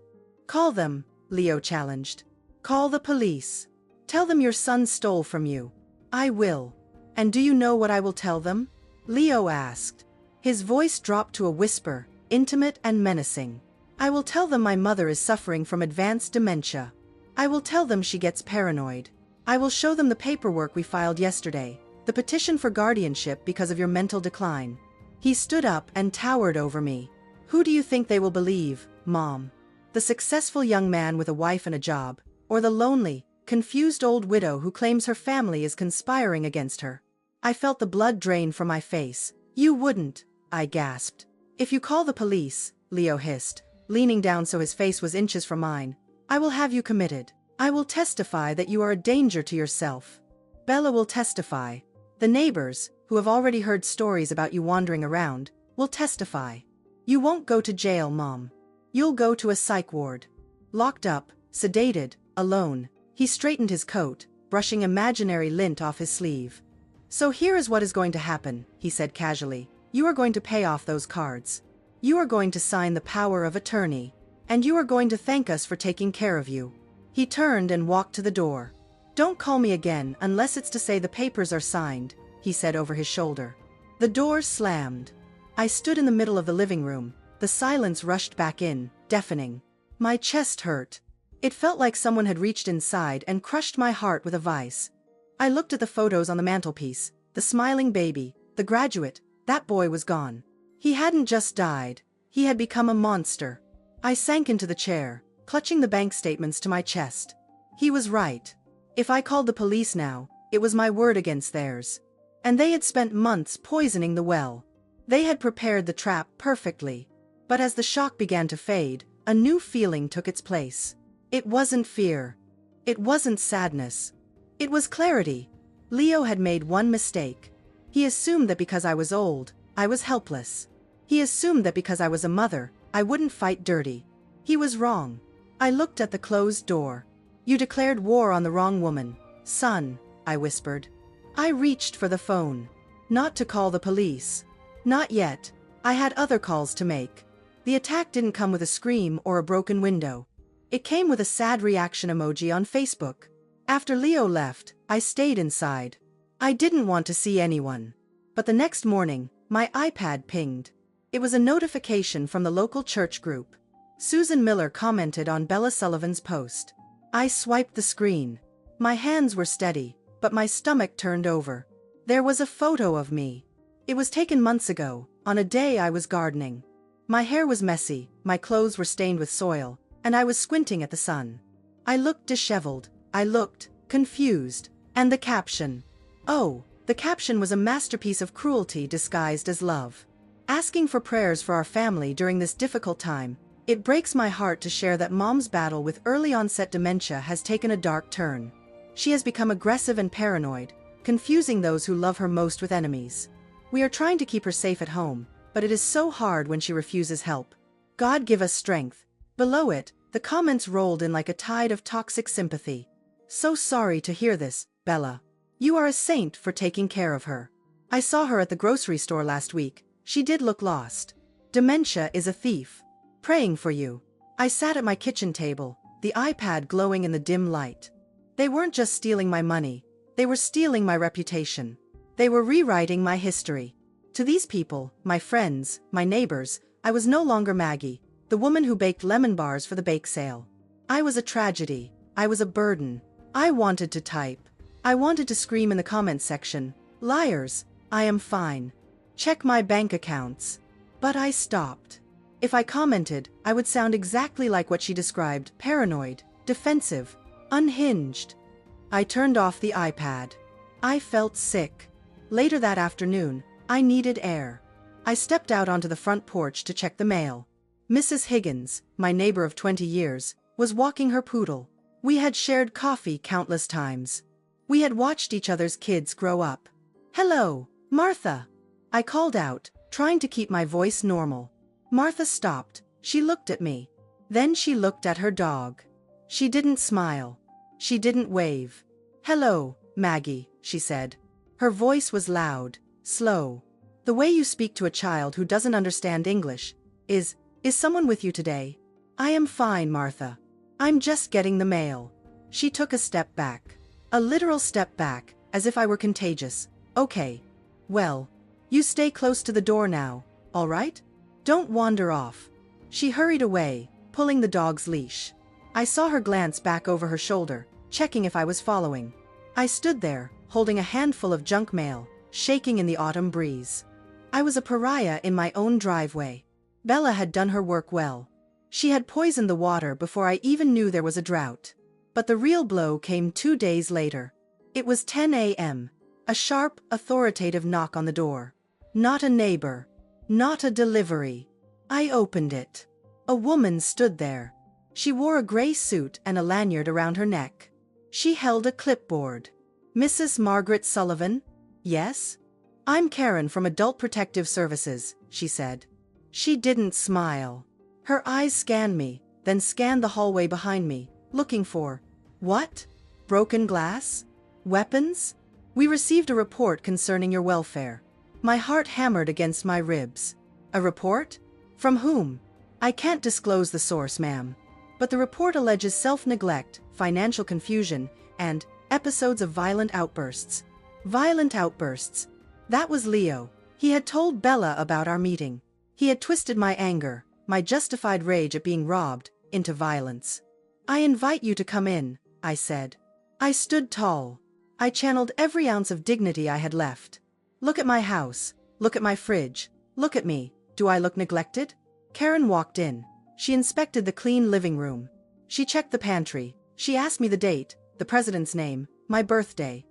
"Call them," Leo challenged. "Call the police. Tell them your son stole from you." "I will." "And do you know what I will tell them?" Leo asked. His voice dropped to a whisper, intimate and menacing. "I will tell them my mother is suffering from advanced dementia. I will tell them she gets paranoid. I will show them the paperwork we filed yesterday, the petition for guardianship because of your mental decline." He stood up and towered over me. "Who do you think they will believe, Mom? The successful young man with a wife and a job, or the lonely, confused old widow who claims her family is conspiring against her?" I felt the blood drain from my face. "You wouldn't," I gasped. "If you call the police," Leo hissed, leaning down so his face was inches from mine, "I will have you committed. I will testify that you are a danger to yourself. Bella will testify. The neighbors, who have already heard stories about you wandering around, will testify. You won't go to jail, Mom. You'll go to a psych ward. Locked up, sedated, alone." He straightened his coat, brushing imaginary lint off his sleeve. "So here is what is going to happen," he said casually. "You are going to pay off those cards. You are going to sign the power of attorney. And you are going to thank us for taking care of you." He turned and walked to the door. "Don't call me again unless it's to say the papers are signed," he said over his shoulder. The door slammed. I stood in the middle of the living room. The silence rushed back in, deafening. My chest hurt. It felt like someone had reached inside and crushed my heart with a vice. I looked at the photos on the mantelpiece, the smiling baby, the graduate. That boy was gone. He hadn't just died, he had become a monster. I sank into the chair, clutching the bank statements to my chest. He was right. If I called the police now, it was my word against theirs. And they had spent months poisoning the well. They had prepared the trap perfectly. But as the shock began to fade, a new feeling took its place. It wasn't fear. It wasn't sadness. It was clarity. Leo had made one mistake. He assumed that because I was old, I was helpless. He assumed that because I was a mother, I wouldn't fight dirty. He was wrong. I looked at the closed door. You declared war on the wrong woman, son, I whispered. I reached for the phone. Not to call the police. Not yet. I had other calls to make. The attack didn't come with a scream or a broken window. It came with a sad reaction emoji on Facebook. After Leo left, I stayed inside. I didn't want to see anyone. But the next morning, my iPad pinged. It was a notification from the local church group. Susan Miller commented on Bella Sullivan's post. I swiped the screen. My hands were steady, but my stomach turned over. There was a photo of me. It was taken months ago, on a day I was gardening. My hair was messy, my clothes were stained with soil, and I was squinting at the sun. I looked disheveled, I looked confused, and the caption. Oh, the caption was a masterpiece of cruelty disguised as love. Asking for prayers for our family during this difficult time. It breaks my heart to share that Mom's battle with early-onset dementia has taken a dark turn. She has become aggressive and paranoid, confusing those who love her most with enemies. We are trying to keep her safe at home, but it is so hard when she refuses help. God give us strength. Below it, the comments rolled in like a tide of toxic sympathy. So sorry to hear this, Bella. You are a saint for taking care of her. I saw her at the grocery store last week. She did look lost. Dementia is a thief. Praying for you. I sat at my kitchen table, the iPad glowing in the dim light. They weren't just stealing my money, they were stealing my reputation. They were rewriting my history. To these people, my friends, my neighbors, I was no longer Maggie, the woman who baked lemon bars for the bake sale. I was a tragedy. I was a burden. I wanted to type. I wanted to scream in the comments section, liars, I am fine. Check my bank accounts. But I stopped. If I commented, I would sound exactly like what she described, paranoid, defensive, unhinged. I turned off the iPad. I felt sick. Later that afternoon, I needed air. I stepped out onto the front porch to check the mail. Mrs. Higgins, my neighbor of 20 years, was walking her poodle. We had shared coffee countless times. We had watched each other's kids grow up. Hello, Martha. I called out, trying to keep my voice normal. Martha stopped. She looked at me. Then she looked at her dog. She didn't smile. She didn't wave. Hello, Maggie, she said. Her voice was loud, slow. The way you speak to a child who doesn't understand English. Is someone with you today? I am fine, Martha. I'm just getting the mail. She took a step back. A literal step back, as if I were contagious. Okay. Well, you stay close to the door now, all right? Don't wander off. She hurried away, pulling the dog's leash. I saw her glance back over her shoulder, checking if I was following. I stood there, holding a handful of junk mail, shaking in the autumn breeze. I was a pariah in my own driveway. Bella had done her work well. She had poisoned the water before I even knew there was a drought. But the real blow came 2 days later. It was 10 a.m. A sharp, authoritative knock on the door. Not a neighbor. Not a delivery. I opened it. A woman stood there. She wore a gray suit and a lanyard around her neck. She held a clipboard. Mrs. Margaret Sullivan? Yes? I'm Karen from Adult Protective Services, she said. She didn't smile. Her eyes scanned me, then scanned the hallway behind me, looking for, what? Broken glass? Weapons? We received a report concerning your welfare. My heart hammered against my ribs. A report? From whom? I can't disclose the source, ma'am. But the report alleges self-neglect, financial confusion, and episodes of violent outbursts. Violent outbursts. That was Leo. He had told Bella about our meeting. He had twisted my anger, my justified rage at being robbed, into violence. I invite you to come in, I said. I stood tall. I channeled every ounce of dignity I had left. Look at my house. Look at my fridge. Look at me. Do I look neglected? Karen walked in. She inspected the clean living room. She checked the pantry. She asked me the date, the president's name, my birthday.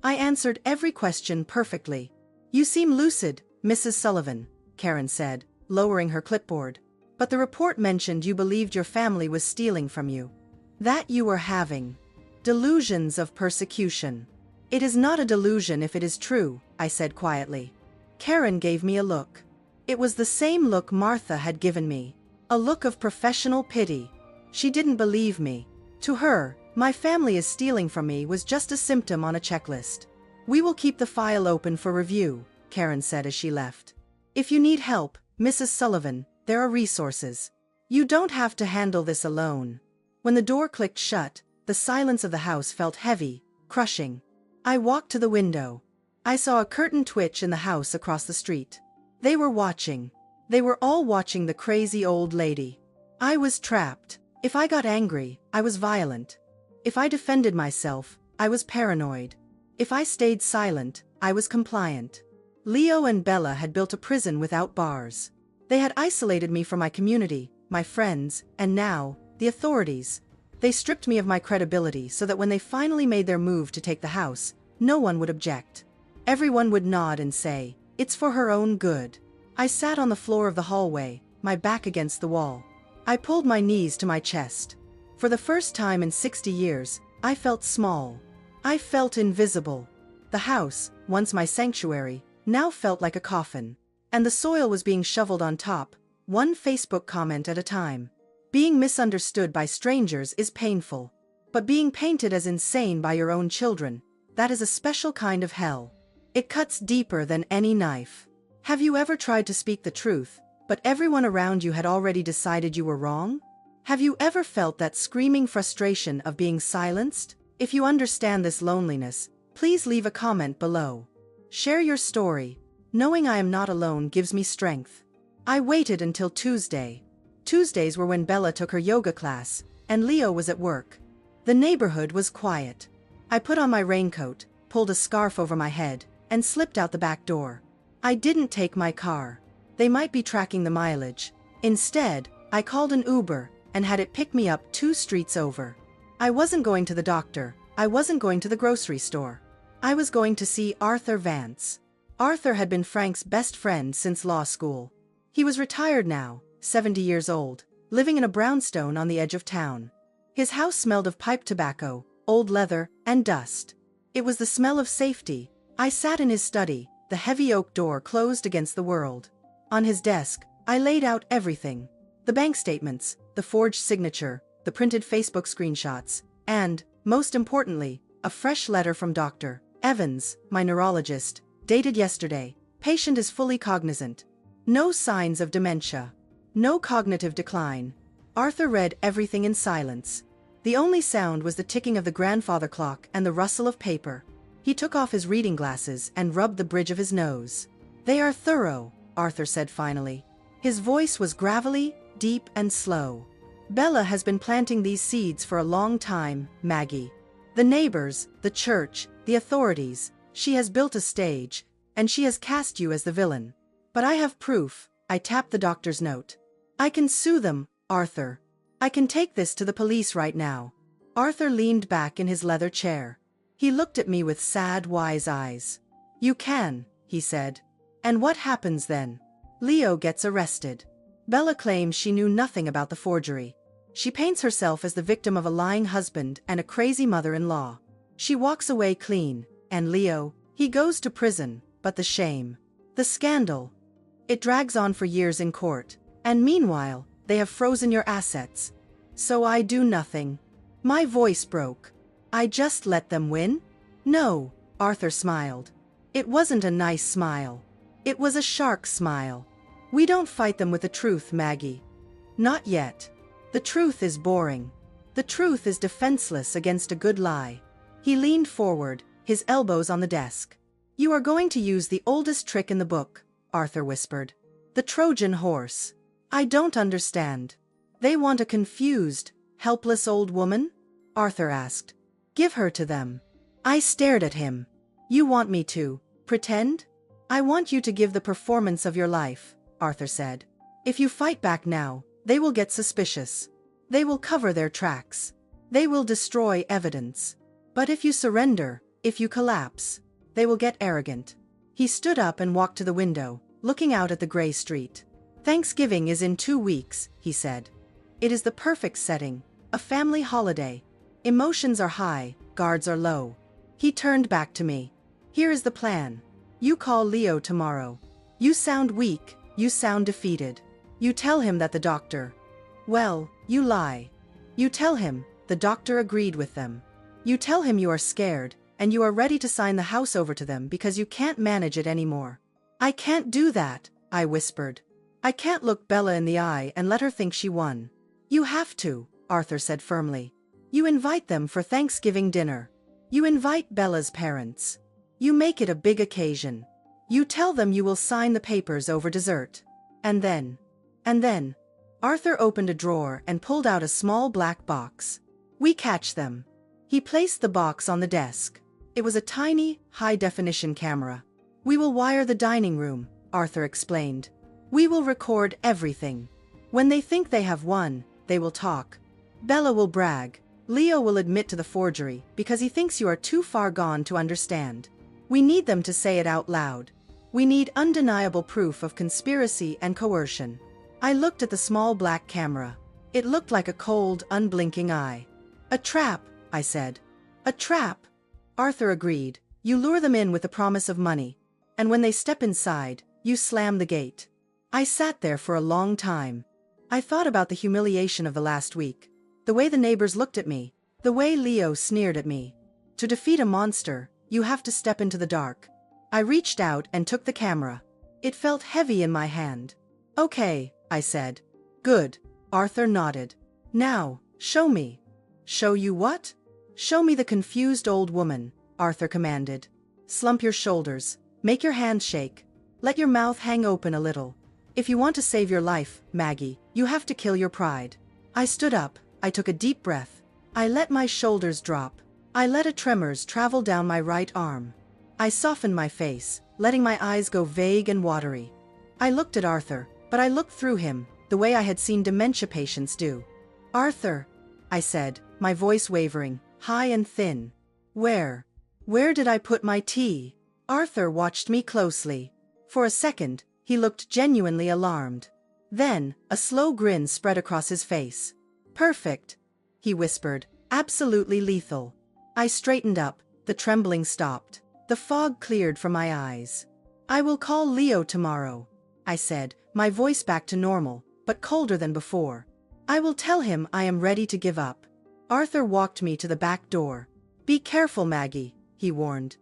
I answered every question perfectly. You seem lucid, Mrs. Sullivan, Karen said, lowering her clipboard. But the report mentioned you believed your family was stealing from you. That you were having delusions of persecution. It is not a delusion if it is true, I said quietly. Karen gave me a look. It was the same look Martha had given me. A look of professional pity. She didn't believe me. To her, my family is stealing from me was just a symptom on a checklist. We will keep the file open for review, Karen said as she left. If you need help, Mrs. Sullivan, there are resources. You don't have to handle this alone. When the door clicked shut, the silence of the house felt heavy, crushing. I walked to the window. I saw a curtain twitch in the house across the street. They were watching. They were all watching the crazy old lady. I was trapped. If I got angry, I was violent. If I defended myself, I was paranoid. If I stayed silent, I was compliant. Leo and Bella had built a prison without bars. They had isolated me from my community, my friends, and now, the authorities. They stripped me of my credibility so that when they finally made their move to take the house, no one would object. Everyone would nod and say, "It's for her own good." I sat on the floor of the hallway, my back against the wall. I pulled my knees to my chest. For the first time in 60 years, I felt small. I felt invisible. The house, once my sanctuary, now felt like a coffin. And the soil was being shoveled on top, one Facebook comment at a time. Being misunderstood by strangers is painful. But being painted as insane by your own children, that is a special kind of hell. It cuts deeper than any knife. Have you ever tried to speak the truth, but everyone around you had already decided you were wrong? Have you ever felt that screaming frustration of being silenced? If you understand this loneliness, please leave a comment below. Share your story. Knowing I am not alone gives me strength. I waited until Tuesday. Tuesdays were when Bella took her yoga class, and Leo was at work. The neighborhood was quiet. I put on my raincoat, pulled a scarf over my head, and slipped out the back door. I didn't take my car. They might be tracking the mileage. Instead, I called an Uber and had it pick me up 2 streets over. I wasn't going to the doctor. I wasn't going to the grocery store. I was going to see Arthur Vance. Arthur had been Frank's best friend since law school. He was retired now, 70 years old, living in a brownstone on the edge of town. His house smelled of pipe tobacco, old leather, and dust. It was the smell of safety. I sat in his study, the heavy oak door closed against the world. On his desk, I laid out everything. The bank statements, the forged signature, the printed Facebook screenshots, and, most importantly, a fresh letter from Dr. Evans, my neurologist, dated yesterday. Patient is fully cognizant. No signs of dementia. No cognitive decline. Arthur read everything in silence. The only sound was the ticking of the grandfather clock and the rustle of paper. He took off his reading glasses and rubbed the bridge of his nose. "They are thorough," Arthur said finally. His voice was gravelly, deep and slow. "Bella has been planting these seeds for a long time, Maggie. The neighbors, the church, the authorities. She has built a stage, and she has cast you as the villain. But I have proof." I tapped the doctor's note. "I can sue them, Arthur. I can take this to the police right now." Arthur leaned back in his leather chair. He looked at me with sad, wise eyes. "You can," he said. "And what happens then?" "Leo gets arrested. Bella claims she knew nothing about the forgery. She paints herself as the victim of a lying husband and a crazy mother-in-law. She walks away clean, and Leo, he goes to prison, but the shame, the scandal, it drags on for years in court, and meanwhile, they have frozen your assets. So I do nothing." My voice broke. "I just let them win?" "No," Arthur smiled. It wasn't a nice smile. It was a shark smile. "We don't fight them with the truth, Maggie. Not yet. The truth is boring. The truth is defenseless against a good lie." He leaned forward, his elbows on the desk. "You are going to use the oldest trick in the book," Arthur whispered. "The Trojan horse. I don't understand. They want a confused, helpless old woman? Arthur asked. Give her to them. I stared at him. You want me to pretend? I want you to give the performance of your life, Arthur said. If you fight back now, they will get suspicious. They will cover their tracks. They will destroy evidence. But if you surrender, if you collapse, they will get arrogant. He stood up and walked to the window, looking out at the gray street. Thanksgiving is in 2 weeks, he said. It is the perfect setting, a family holiday. Emotions are high, guards are low. He turned back to me. Here is the plan. You call Leo tomorrow. You sound weak, you sound defeated. You tell him that the doctor... Well, you lie. You tell him the doctor agreed with them. You tell him you are scared, and you are ready to sign the house over to them because you can't manage it anymore. I can't do that, I whispered. I can't look Bella in the eye and let her think she won. You have to, Arthur said firmly. You invite them for Thanksgiving dinner. You invite Bella's parents. You make it a big occasion. You tell them you will sign the papers over dessert. And then, Arthur opened a drawer and pulled out a small black box. We catch them. He placed the box on the desk. It was a tiny, high-definition camera. We will wire the dining room, Arthur explained. We will record everything. When they think they have won, they will talk. Bella will brag. Leo will admit to the forgery because he thinks you are too far gone to understand. We need them to say it out loud. We need undeniable proof of conspiracy and coercion. I looked at the small black camera. It looked like a cold, unblinking eye. A trap, I said. A trap. Arthur agreed. You lure them in with the promise of money. And when they step inside, you slam the gate. I sat there for a long time. I thought about the humiliation of the last week. The way the neighbors looked at me. The way Leo sneered at me. To defeat a monster, you have to step into the dark. I reached out and took the camera. It felt heavy in my hand. Okay, I said. Good. Arthur nodded. Now, show me. Show you what? Show me the confused old woman, Arthur commanded. Slump your shoulders. Make your hands shake. Let your mouth hang open a little. If you want to save your life, Maggie, you have to kill your pride. I stood up. I took a deep breath. I let my shoulders drop. I let a tremors travel down my right arm. I softened my face, letting my eyes go vague and watery. I looked at Arthur, but I looked through him, the way I had seen dementia patients do. Arthur, I said, my voice wavering, high and thin. Where did I put my tea? Arthur watched me closely. For a second, he looked genuinely alarmed. Then, a slow grin spread across his face. Perfect, he whispered, absolutely lethal. I straightened up, the trembling stopped. The fog cleared from my eyes. I will call Leo tomorrow, I said, my voice back to normal, but colder than before. I will tell him I am ready to give up. Arthur walked me to the back door. Be careful, Maggie, he warned.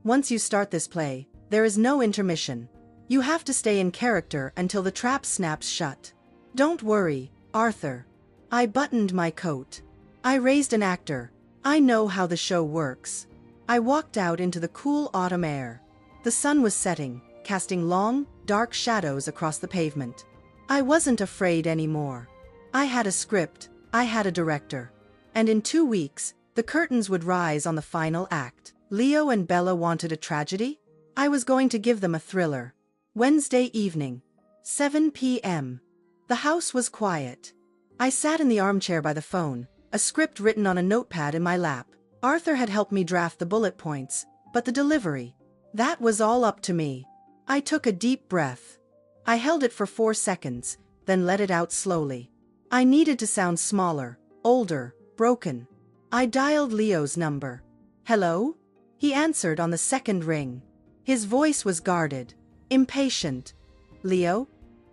Once you start this play, there is no intermission. You have to stay in character until the trap snaps shut. Don't worry, Arthur. I buttoned my coat. I raised an actor. I know how the show works. I walked out into the cool autumn air. The sun was setting, casting long, dark shadows across the pavement. I wasn't afraid anymore. I had a script, I had a director. And in 2 weeks, the curtains would rise on the final act. Leo and Bella wanted a tragedy? I was going to give them a thriller. Wednesday evening, 7 p.m. The house was quiet. I sat in the armchair by the phone, a script written on a notepad in my lap. Arthur had helped me draft the bullet points, but the delivery, that was all up to me. I took a deep breath. I held it for 4 seconds, then let it out slowly. I needed to sound smaller, older, broken. I dialed Leo's number. Hello? He answered on the second ring. His voice was guarded, impatient. Leo?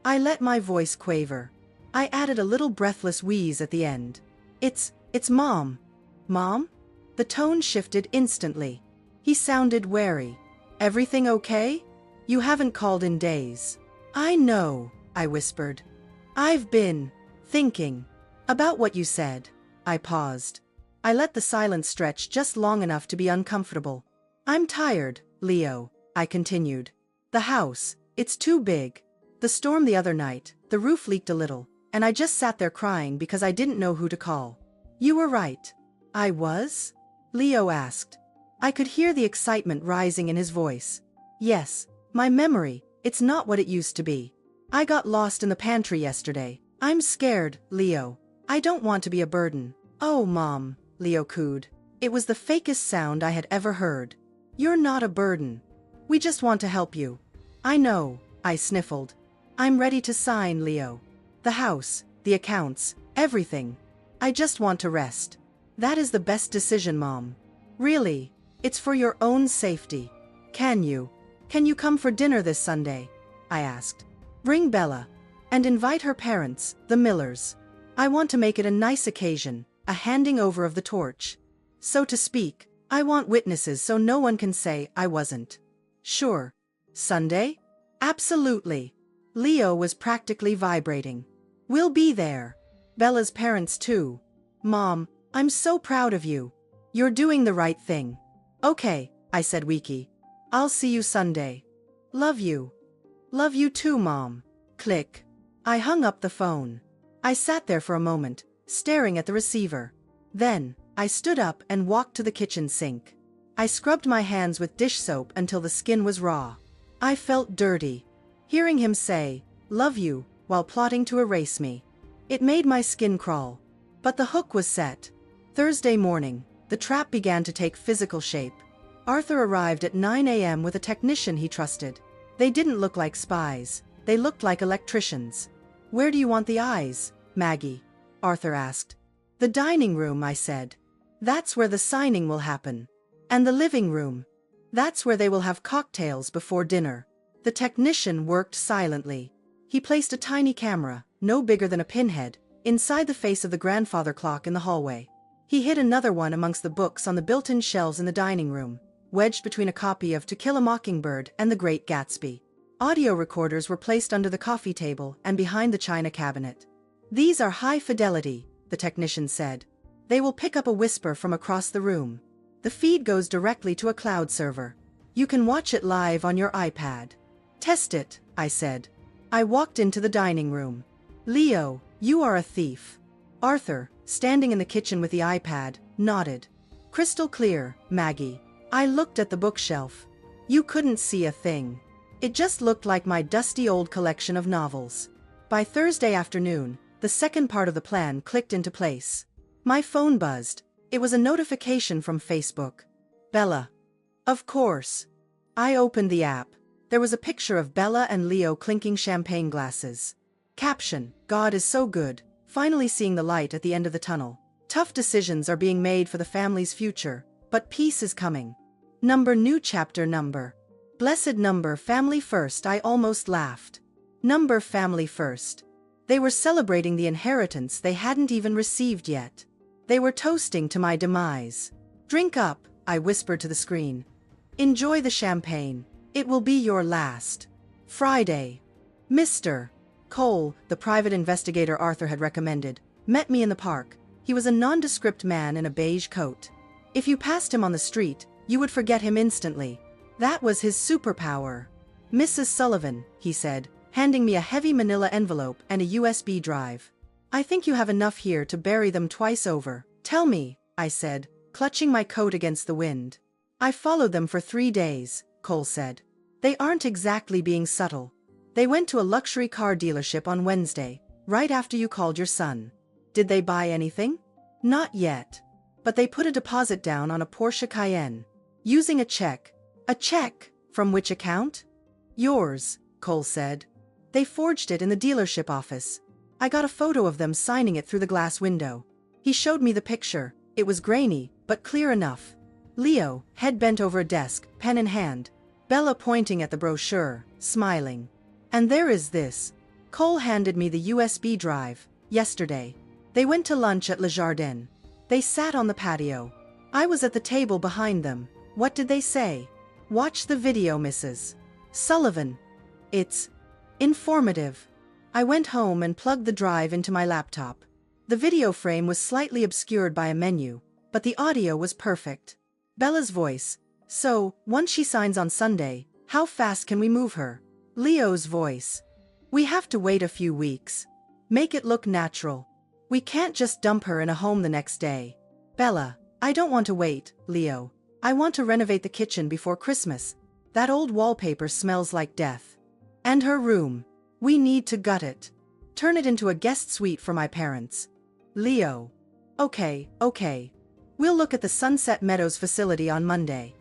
I let my voice quaver. I added a little breathless wheeze at the end. It's Mom. Mom? The tone shifted instantly. He sounded wary. Everything okay? You haven't called in days. I know, I whispered. I've been thinking about what you said. I paused. I let the silence stretch just long enough to be uncomfortable. I'm tired, Leo, I continued. The house, it's too big. The storm the other night, the roof leaked a little, and I just sat there crying because I didn't know who to call. You were right. I was? Leo asked. I could hear the excitement rising in his voice. Yes, my memory, it's not what it used to be. I got lost in the pantry yesterday. I'm scared, Leo. I don't want to be a burden. Oh, Mom, Leo cooed. It was the fakest sound I had ever heard. You're not a burden. We just want to help you. I know, I sniffled. I'm ready to sign, Leo. The house, the accounts, everything. I just want to rest. That is the best decision, Mom. Really, it's for your own safety. Can you come for dinner this Sunday? I asked. Bring Bella. And invite her parents, the Millers. I want to make it a nice occasion, a handing over of the torch. So to speak, I want witnesses so no one can say I wasn't. Sure. Sunday? Absolutely. Leo was practically vibrating. We'll be there. Bella's parents too. Mom, I'm so proud of you. You're doing the right thing. Okay, I said weakly. I'll see you Sunday. Love you. Love you too, Mom. Click. I hung up the phone. I sat there for a moment, staring at the receiver. Then, I stood up and walked to the kitchen sink. I scrubbed my hands with dish soap until the skin was raw. I felt dirty. Hearing him say, "Love you," while plotting to erase me. It made my skin crawl. But the hook was set. Thursday morning, the trap began to take physical shape. Arthur arrived at 9 a.m. with a technician he trusted. They didn't look like spies. They looked like electricians. Where do you want the eyes, Maggie? Arthur asked. The dining room, I said. That's where the signing will happen. And the living room. That's where they will have cocktails before dinner. The technician worked silently. He placed a tiny camera, no bigger than a pinhead, inside the face of the grandfather clock in the hallway. He hid another one amongst the books on the built-in shelves in the dining room, wedged between a copy of To Kill a Mockingbird and The Great Gatsby. Audio recorders were placed under the coffee table and behind the china cabinet. These are high fidelity, the technician said. They will pick up a whisper from across the room. The feed goes directly to a cloud server. You can watch it live on your iPad. Test it, I said. I walked into the dining room. Leo, you are a thief. Arthur, standing in the kitchen with the iPad, nodded. Crystal clear, Maggie. I looked at the bookshelf. You couldn't see a thing. It just looked like my dusty old collection of novels. By Thursday afternoon, the second part of the plan clicked into place. My phone buzzed. It was a notification from Facebook. Bella. Of course. I opened the app. There was a picture of Bella and Leo clinking champagne glasses. Caption, God is so good, finally seeing the light at the end of the tunnel. Tough decisions are being made for the family's future, but peace is coming. New chapter number. Blessed number family first. I almost laughed. Number family first. They were celebrating the inheritance they hadn't even received yet. They were toasting to my demise. Drink up, I whispered to the screen. Enjoy the champagne. It will be your last. Friday. Mr. Cole, the private investigator Arthur had recommended, met me in the park. He was a nondescript man in a beige coat. If you passed him on the street, you would forget him instantly. That was his superpower. Mrs. Sullivan, he said, handing me a heavy manila envelope and a USB drive. I think you have enough here to bury them twice over. Tell me, I said, clutching my coat against the wind. I followed them for 3 days, Cole said. They aren't exactly being subtle. They went to a luxury car dealership on Wednesday, right after you called your son. Did they buy anything? Not yet. But they put a deposit down on a Porsche Cayenne. Using a check. A check? From which account? Yours, Cole said. They forged it in the dealership office. I got a photo of them signing it through the glass window. He showed me the picture. It was grainy, but clear enough. Leo, head bent over a desk, pen in hand. Bella pointing at the brochure, smiling. And there is this. Cole handed me the USB drive, yesterday. They went to lunch at Le Jardin. They sat on the patio. I was at the table behind them. What did they say? Watch the video, Mrs. Sullivan. It's informative. I went home and plugged the drive into my laptop. The video frame was slightly obscured by a menu, but the audio was perfect. Bella's voice. So, once she signs on Sunday, how fast can we move her? Leo's voice. We have to wait a few weeks. Make it look natural. We can't just dump her in a home the next day. Bella, I don't want to wait, Leo. I want to renovate the kitchen before Christmas. That old wallpaper smells like death. And her room. We need to gut it. Turn it into a guest suite for my parents. Leo. Okay. We'll look at the Sunset Meadows facility on Monday.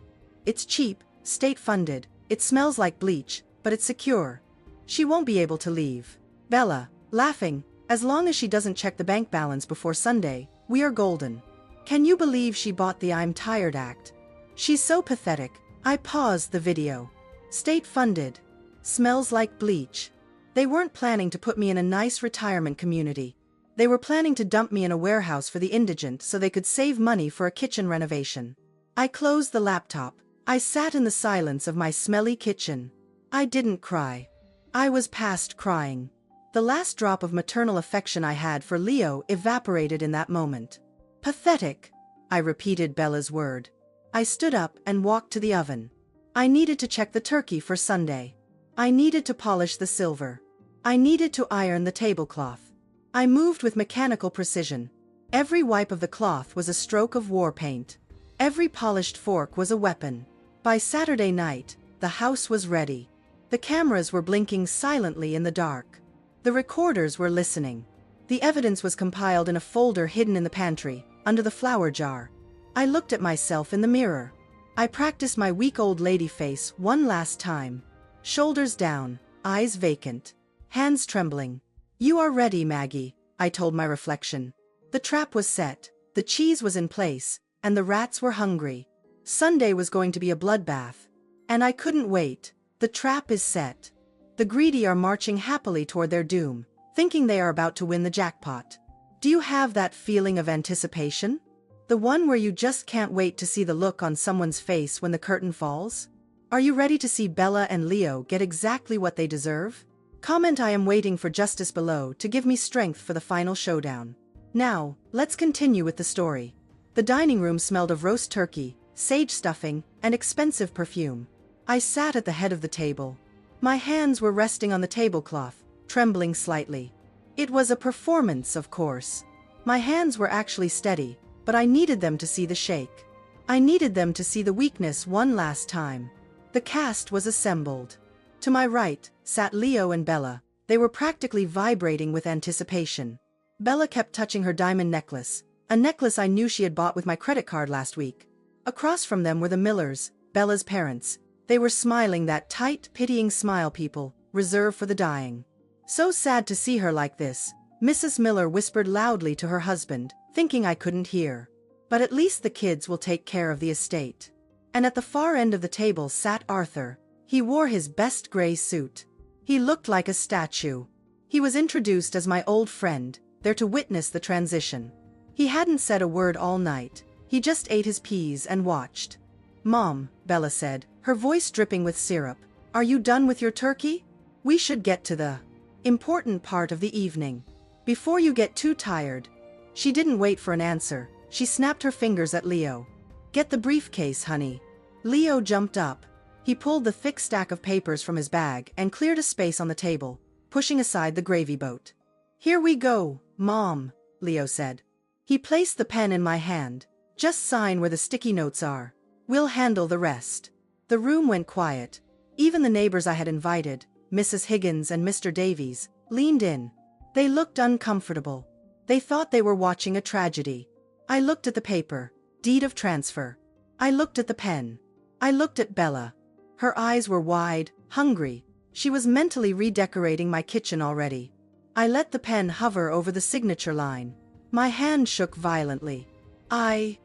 It's cheap, state-funded, it smells like bleach, but it's secure. She won't be able to leave. Bella, laughing, as long as she doesn't check the bank balance before Sunday, we are golden. Can you believe she bought the I'm tired act? She's so pathetic. I paused the video. State-funded. Smells like bleach. They weren't planning to put me in a nice retirement community. They were planning to dump me in a warehouse for the indigent so they could save money for a kitchen renovation. I closed the laptop. I sat in the silence of my smelly kitchen. I didn't cry. I was past crying. The last drop of maternal affection I had for Leo evaporated in that moment. Pathetic. I repeated Bella's word. I stood up and walked to the oven. I needed to check the turkey for Sunday. I needed to polish the silver. I needed to iron the tablecloth. I moved with mechanical precision. Every wipe of the cloth was a stroke of war paint. Every polished fork was a weapon. By Saturday night, the house was ready. The cameras were blinking silently in the dark. The recorders were listening. The evidence was compiled in a folder hidden in the pantry, under the flour jar. I looked at myself in the mirror. I practiced my weak old lady face one last time. Shoulders down, eyes vacant, hands trembling. You are ready, Maggie, I told my reflection. The trap was set, the cheese was in place, and the rats were hungry. Sunday was going to be a bloodbath. And I couldn't wait. The trap is set. The greedy are marching happily toward their doom, thinking they are about to win the jackpot. Do you have that feeling of anticipation? The one where you just can't wait to see the look on someone's face when the curtain falls? Are you ready to see Bella and Leo get exactly what they deserve? Comment I am waiting for justice below to give me strength for the final showdown. Now, let's continue with the story. The dining room smelled of roast turkey, sage stuffing, and expensive perfume. I sat at the head of the table. My hands were resting on the tablecloth, trembling slightly. It was a performance, of course. My hands were actually steady, but I needed them to see the shake. I needed them to see the weakness one last time. The cast was assembled. To my right sat Leo and Bella. They were practically vibrating with anticipation. Bella kept touching her diamond necklace, a necklace I knew she had bought with my credit card last week. Across from them were the Millers, Bella's parents. They were smiling that tight, pitying smile people reserve for the dying. So sad to see her like this, Mrs. Miller whispered loudly to her husband, thinking I couldn't hear. But at least the kids will take care of the estate. And at the far end of the table sat Arthur. He wore his best gray suit. He looked like a statue. He was introduced as my old friend, there to witness the transition. He hadn't said a word all night. He just ate his peas and watched. Mom, Bella said, her voice dripping with syrup, are you done with your turkey? We should get to the important part of the evening. Before you get too tired. She didn't wait for an answer. She snapped her fingers at Leo. Get the briefcase, honey. Leo jumped up. He pulled the thick stack of papers from his bag and cleared a space on the table, pushing aside the gravy boat. Here we go, Mom, Leo said. He placed the pen in my hand. Just sign where the sticky notes are. We'll handle the rest. The room went quiet. Even the neighbors I had invited, Mrs. Higgins and Mr. Davies, leaned in. They looked uncomfortable. They thought they were watching a tragedy. I looked at the paper, deed of transfer. I looked at the pen. I looked at Bella. Her eyes were wide, hungry. She was mentally redecorating my kitchen already. I let the pen hover over the signature line. My hand shook violently. I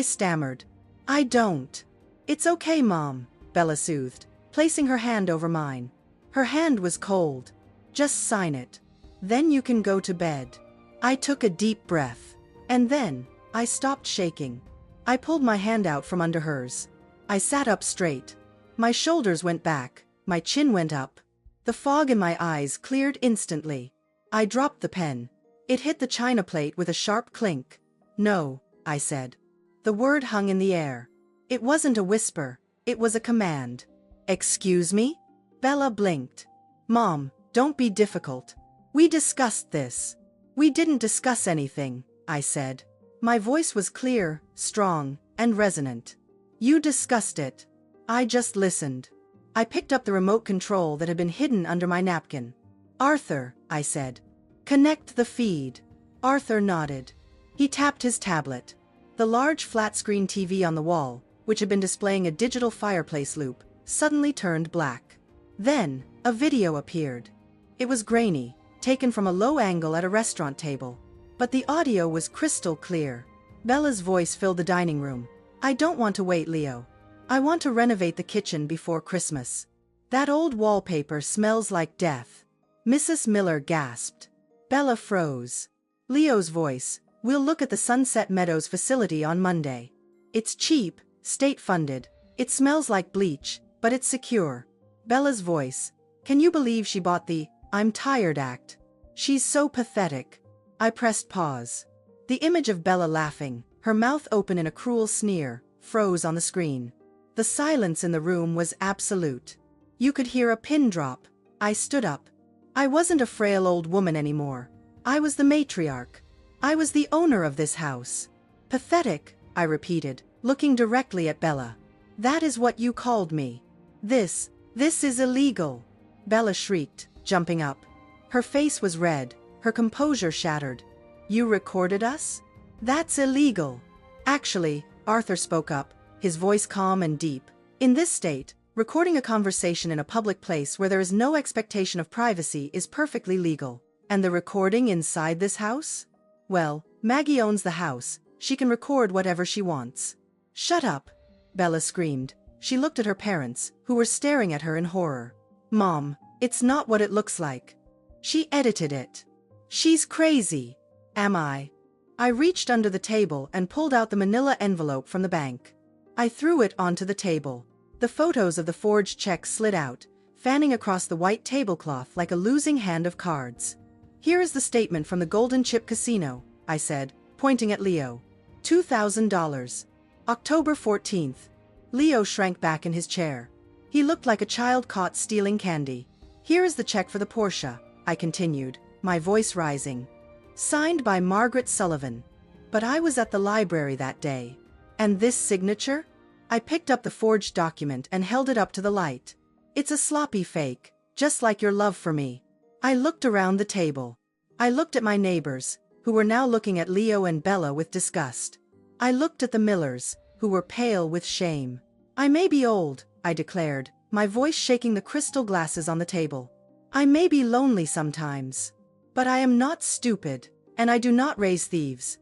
stammered. I don't. It's okay, Mom, Bella soothed, placing her hand over mine. Her hand was cold. Just sign it. Then you can go to bed. I took a deep breath. And then, I stopped shaking. I pulled my hand out from under hers. I sat up straight. My shoulders went back, my chin went up. The fog in my eyes cleared instantly. I dropped the pen. It hit the china plate with a sharp clink. No, I said. The word hung in the air. It wasn't a whisper, it was a command. Excuse me? Bella blinked. Mom, don't be difficult. We discussed this. We didn't discuss anything, I said. My voice was clear, strong, and resonant. You discussed it. I just listened. I picked up the remote control that had been hidden under my napkin. Arthur, I said. Connect the feed. Arthur nodded. He tapped his tablet. The large flat-screen TV on the wall, which had been displaying a digital fireplace loop, suddenly turned black. Then, a video appeared. It was grainy, taken from a low angle at a restaurant table. But the audio was crystal clear. Bella's voice filled the dining room. I don't want to wait, Leo. I want to renovate the kitchen before Christmas. That old wallpaper smells like death. Mrs. Miller gasped. Bella froze. Leo's voice, we'll look at the Sunset Meadows facility on Monday. It's cheap, state-funded. It smells like bleach, but it's secure. Bella's voice, can you believe she bought the I'm tired act? She's so pathetic. I pressed pause. The image of Bella laughing, her mouth open in a cruel sneer, froze on the screen. The silence in the room was absolute. You could hear a pin drop. I stood up. I wasn't a frail old woman anymore. I was the matriarch. I was the owner of this house. Pathetic, I repeated, looking directly at Bella. That is what you called me. This is illegal. Bella shrieked, jumping up. Her face was red, her composure shattered. You recorded us? That's illegal. Actually, Arthur spoke up, his voice calm and deep. In this state, recording a conversation in a public place where there is no expectation of privacy is perfectly legal. And the recording inside this house? Well, Maggie owns the house. She can record whatever she wants. Shut up, Bella screamed. She looked at her parents, who were staring at her in horror. Mom, it's not what it looks like. She edited it. She's crazy. Am I? I reached under the table and pulled out the manila envelope from the bank. I threw it onto the table. The photos of the forged checks slid out, fanning across the white tablecloth like a losing hand of cards. Here is the statement from the Golden Chip Casino, I said, pointing at Leo. $2,000. October 14th. Leo shrank back in his chair. He looked like a child caught stealing candy. Here is the check for the Porsche, I continued, my voice rising. Signed by Margaret Sullivan. But I was at the library that day. And this signature? I picked up the forged document and held it up to the light. It's a sloppy fake, just like your love for me. I looked around the table. I looked at my neighbors, who were now looking at Leo and Bella with disgust. I looked at the Millers, who were pale with shame. I may be old, I declared, my voice shaking the crystal glasses on the table. I may be lonely sometimes. But I am not stupid, and I do not raise thieves.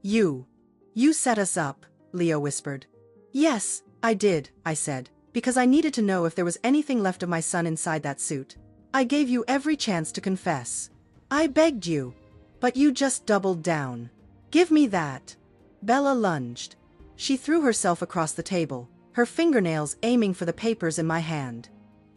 You set us up, Leo whispered. Yes, I did, I said, because I needed to know if there was anything left of my son inside that suit. I gave you every chance to confess. I begged you. But you just doubled down. Give me that. Bella lunged. She threw herself across the table, her fingernails aiming for the papers in my hand.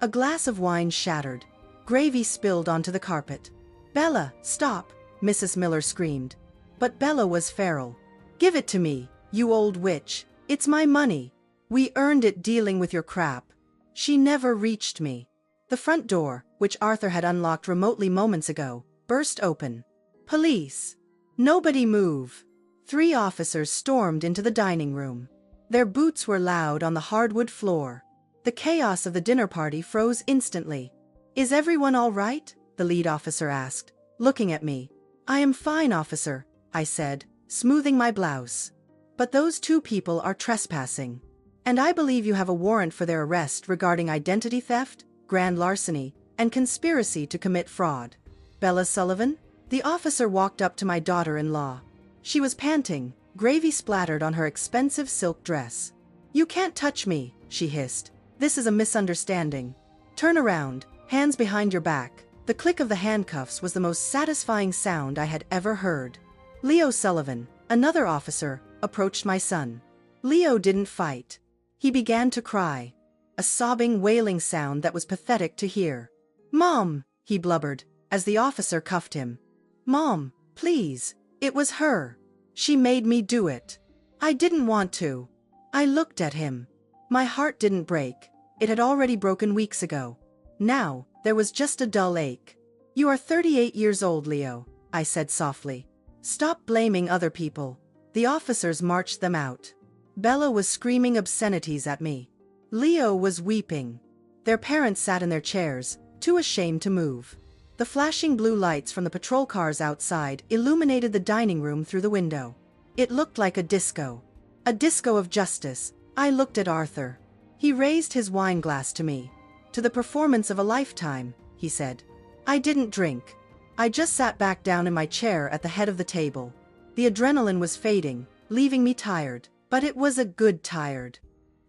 A glass of wine shattered. Gravy spilled onto the carpet. Bella, stop, Mrs. Miller screamed. But Bella was feral. Give it to me, you old witch. It's my money. We earned it dealing with your crap. She never reached me. The front door, which Arthur had unlocked remotely moments ago, burst open. Police. Nobody move. 3 officers stormed into the dining room. Their boots were loud on the hardwood floor. The chaos of the dinner party froze instantly. Is everyone all right? The lead officer asked, looking at me. I am fine, officer, I said, smoothing my blouse. But those 2 people are trespassing. And I believe you have a warrant for their arrest regarding identity theft, grand larceny, and conspiracy to commit fraud. Bella Sullivan? The officer walked up to my daughter-in-law. She was panting, gravy splattered on her expensive silk dress. You can't touch me, she hissed. This is a misunderstanding. Turn around, hands behind your back. The click of the handcuffs was the most satisfying sound I had ever heard. Leo Sullivan, another officer, approached my son. Leo didn't fight. He began to cry. A sobbing, wailing sound that was pathetic to hear. Mom, he blubbered, as the officer cuffed him. Mom, please, it was her. She made me do it. I didn't want to. I looked at him. My heart didn't break. It had already broken weeks ago. Now, there was just a dull ache. You are 38 years old, Leo. I said softly. Stop blaming other people. The officers marched them out. Bella was screaming obscenities at me. Leo was weeping. Their parents sat in their chairs, too ashamed to move. The flashing blue lights from the patrol cars outside illuminated the dining room through the window. It looked like a disco. A disco of justice. I looked at Arthur. He raised his wine glass to me. To the performance of a lifetime, he said. I didn't drink. I just sat back down in my chair at the head of the table. The adrenaline was fading, leaving me tired, but it was a good tired.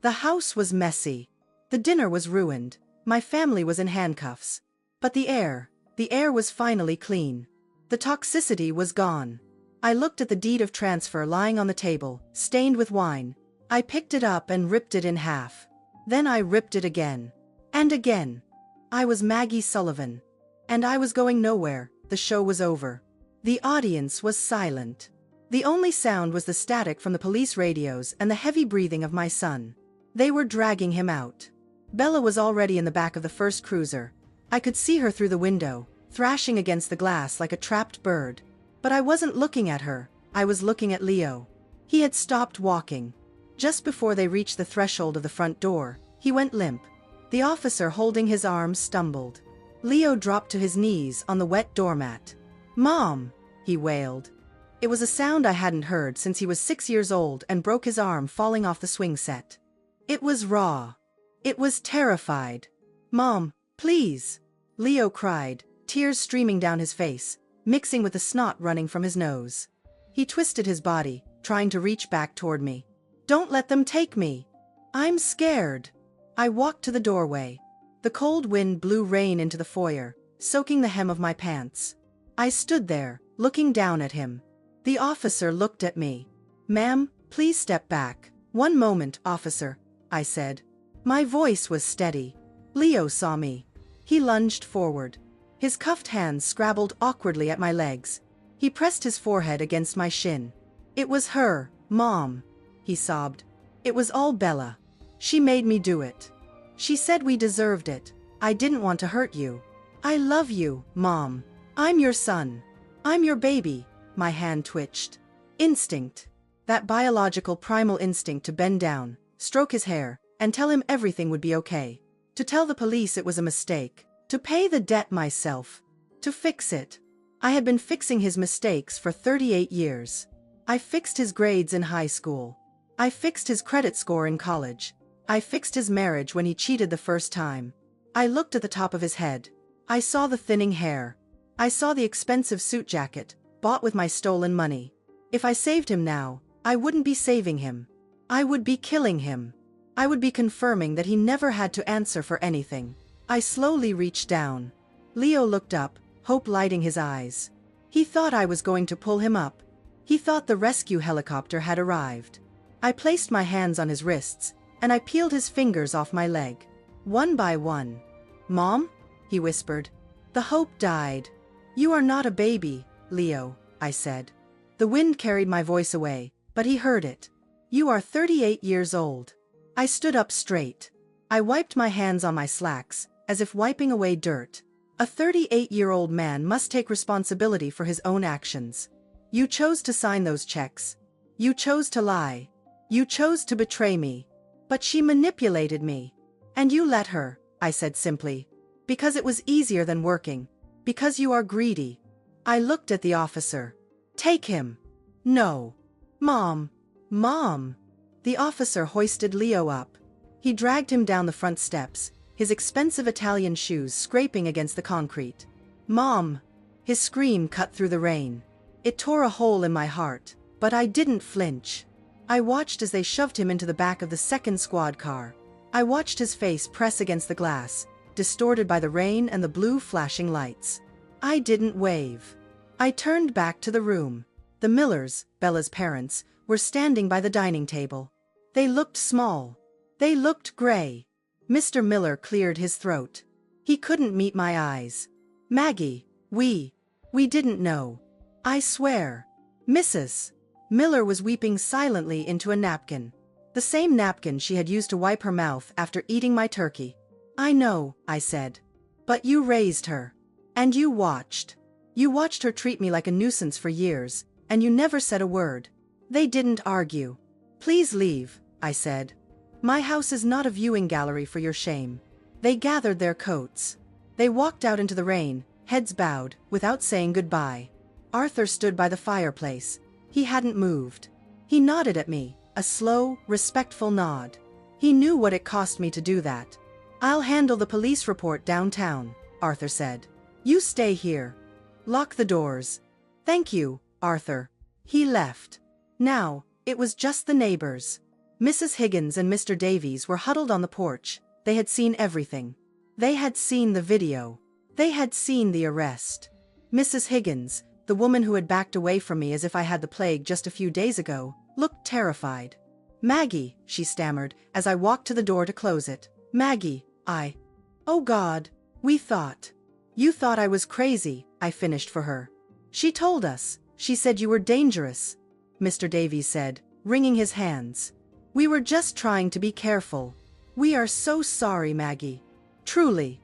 The house was messy. The dinner was ruined. My family was in handcuffs. But the air was finally clean. The toxicity was gone. I looked at the deed of transfer lying on the table, stained with wine. I picked it up and ripped it in half. Then I ripped it again. And again. I was Maggie Sullivan. And I was going nowhere. The show was over. The audience was silent. The only sound was the static from the police radios and the heavy breathing of my son. They were dragging him out. Bella was already in the back of the first cruiser. I could see her through the window, thrashing against the glass like a trapped bird. But I wasn't looking at her. I was looking at Leo. He had stopped walking. Just before they reached the threshold of the front door, he went limp. The officer holding his arm stumbled. Leo dropped to his knees on the wet doormat. "Mom!" he wailed. It was a sound I hadn't heard since he was 6 years old and broke his arm falling off the swing set. It was raw. It was terrified. "Mom, please!" Leo cried, tears streaming down his face, mixing with the snot running from his nose. He twisted his body, trying to reach back toward me. "Don't let them take me! I'm scared!" I walked to the doorway. The cold wind blew rain into the foyer, soaking the hem of my pants. I stood there, looking down at him. The officer looked at me. "Ma'am, please step back." "One moment, officer," I said. My voice was steady. Leo saw me. He lunged forward. His cuffed hands scrabbled awkwardly at my legs. He pressed his forehead against my shin. "It was her, Mom," he sobbed. "It was all Bella. She made me do it. She said we deserved it. I didn't want to hurt you. I love you, Mom. I'm your son. I'm your baby." My hand twitched. Instinct. That biological primal instinct to bend down, stroke his hair, and tell him everything would be okay. To tell the police it was a mistake. To pay the debt myself. To fix it. I had been fixing his mistakes for 38 years. I fixed his grades in high school. I fixed his credit score in college. I fixed his marriage when he cheated the first time. I looked at the top of his head. I saw the thinning hair. I saw the expensive suit jacket, bought with my stolen money. If I saved him now, I wouldn't be saving him. I would be killing him. I would be confirming that he never had to answer for anything. I slowly reached down. Leo looked up, hope lighting his eyes. He thought I was going to pull him up. He thought the rescue helicopter had arrived. I placed my hands on his wrists, and I peeled his fingers off my leg. One by one. "Mom?" he whispered. The hope died. "You are not a baby, Leo," I said. The wind carried my voice away, but he heard it. "You are 38 years old." I stood up straight. I wiped my hands on my slacks, as if wiping away dirt. A 38-year-old man must take responsibility for his own actions. You chose to sign those checks. You chose to lie. You chose to betray me. But she manipulated me. And you let her, I said simply. Because it was easier than working. Because you are greedy. I looked at the officer. "Take him." "No." "Mom. Mom." The officer hoisted Leo up. He dragged him down the front steps, his expensive Italian shoes scraping against the concrete. "Mom!" His scream cut through the rain. It tore a hole in my heart, but I didn't flinch. I watched as they shoved him into the back of the second squad car. I watched his face press against the glass, distorted by the rain and the blue flashing lights. I didn't wave. I turned back to the room. The Millers, Bella's parents, were standing by the dining table. They looked small. They looked gray. Mr. Miller cleared his throat. He couldn't meet my eyes. "Maggie, we didn't know. I swear." Mrs. Miller was weeping silently into a napkin. The same napkin she had used to wipe her mouth after eating my turkey. "I know," I said. "But you raised her. And you watched. You watched her treat me like a nuisance for years, and you never said a word. They didn't argue. Please leave, I said. My house is not a viewing gallery for your shame. They gathered their coats. They walked out into the rain, heads bowed, without saying goodbye. Arthur stood by the fireplace. He hadn't moved. He nodded at me, a slow, respectful nod. He knew what it cost me to do that. I'll handle the police report downtown, Arthur said. You stay here. Lock the doors. Thank you, Arthur. He left. Now, it was just the neighbors. Mrs. Higgins and Mr. Davies were huddled on the porch. They had seen everything. They had seen the video. They had seen the arrest. Mrs. Higgins, the woman who had backed away from me as if I had the plague just a few days ago, looked terrified. Maggie, she stammered, as I walked to the door to close it. Maggie, Oh God, we thought. You thought I was crazy, I finished for her. She told us, she said you were dangerous, Mr. Davies said, wringing his hands. We were just trying to be careful. We are so sorry, Maggie. Truly.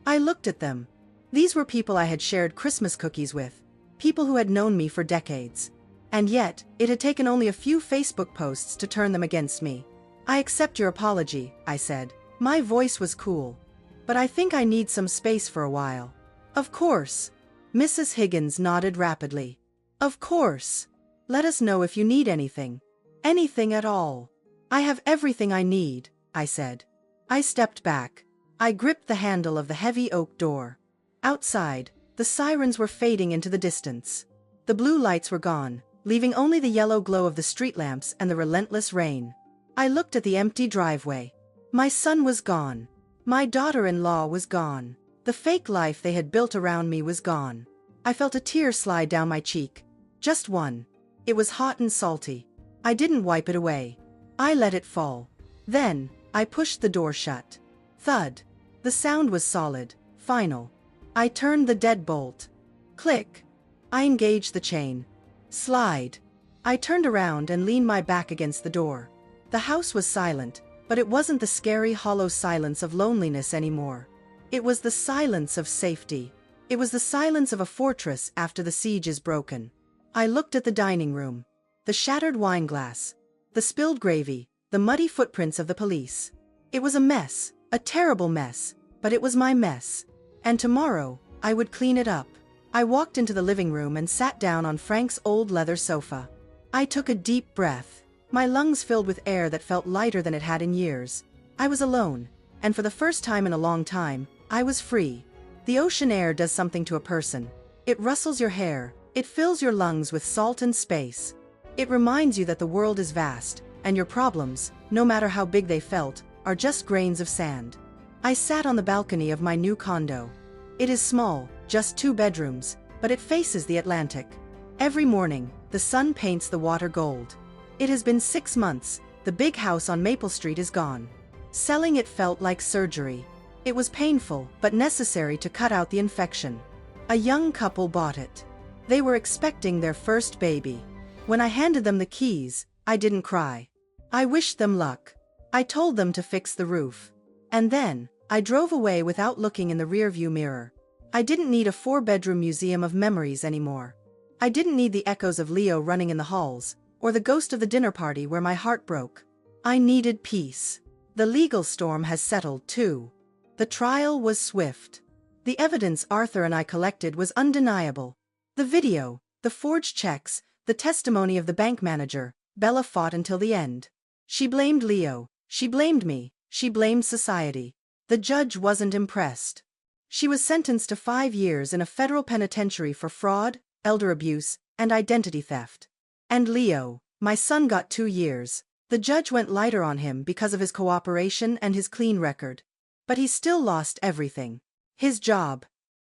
I looked at them. These were people I had shared Christmas cookies with, people who had known me for decades. And yet, it had taken only a few Facebook posts to turn them against me. I accept your apology, I said. My voice was cool. But I think I need some space for a while. Of course. Mrs. Higgins nodded rapidly. Of course. Let us know if you need anything. Anything at all. I have everything I need, I said. I stepped back. I gripped the handle of the heavy oak door. Outside, the sirens were fading into the distance. The blue lights were gone, leaving only the yellow glow of the street lamps and the relentless rain. I looked at the empty driveway. My son was gone. My daughter-in-law was gone. The fake life they had built around me was gone. I felt a tear slide down my cheek. Just one. It was hot and salty. I didn't wipe it away. I let it fall. Then, I pushed the door shut. Thud. The sound was solid, final. I turned the deadbolt. Click. I engaged the chain. Slide. I turned around and leaned my back against the door. The house was silent, but it wasn't the scary hollow silence of loneliness anymore. It was the silence of safety. It was the silence of a fortress after the siege is broken. I looked at the dining room. The shattered wine glass. The spilled gravy. The muddy footprints of the police. It was a mess, a terrible mess, but it was my mess. And tomorrow, I would clean it up. I walked into the living room and sat down on Frank's old leather sofa. I took a deep breath. My lungs filled with air that felt lighter than it had in years. I was alone, and for the first time in a long time, I was free. The ocean air does something to a person. It rustles your hair, it fills your lungs with salt and space. It reminds you that the world is vast, and your problems, no matter how big they felt, are just grains of sand. I sat on the balcony of my new condo. It is small, just 2 bedrooms, but it faces the Atlantic. Every morning, the sun paints the water gold. It has been 6 months, the big house on Maple Street is gone. Selling it felt like surgery. It was painful, but necessary to cut out the infection. A young couple bought it. They were expecting their first baby. When I handed them the keys, I didn't cry. I wished them luck. I told them to fix the roof. And then, I drove away without looking in the rearview mirror. I didn't need a 4-bedroom museum of memories anymore. I didn't need the echoes of Leo running in the halls, or the ghost of the dinner party where my heart broke. I needed peace. The legal storm has settled too. The trial was swift. The evidence Arthur and I collected was undeniable. The video, the forged checks, the testimony of the bank manager. Bella fought until the end. She blamed Leo, she blamed me, she blamed society. The judge wasn't impressed. She was sentenced to 5 years in a federal penitentiary for fraud, elder abuse, and identity theft. And Leo, my son, got 2 years. The judge went lighter on him because of his cooperation and his clean record. But he still lost everything. His job.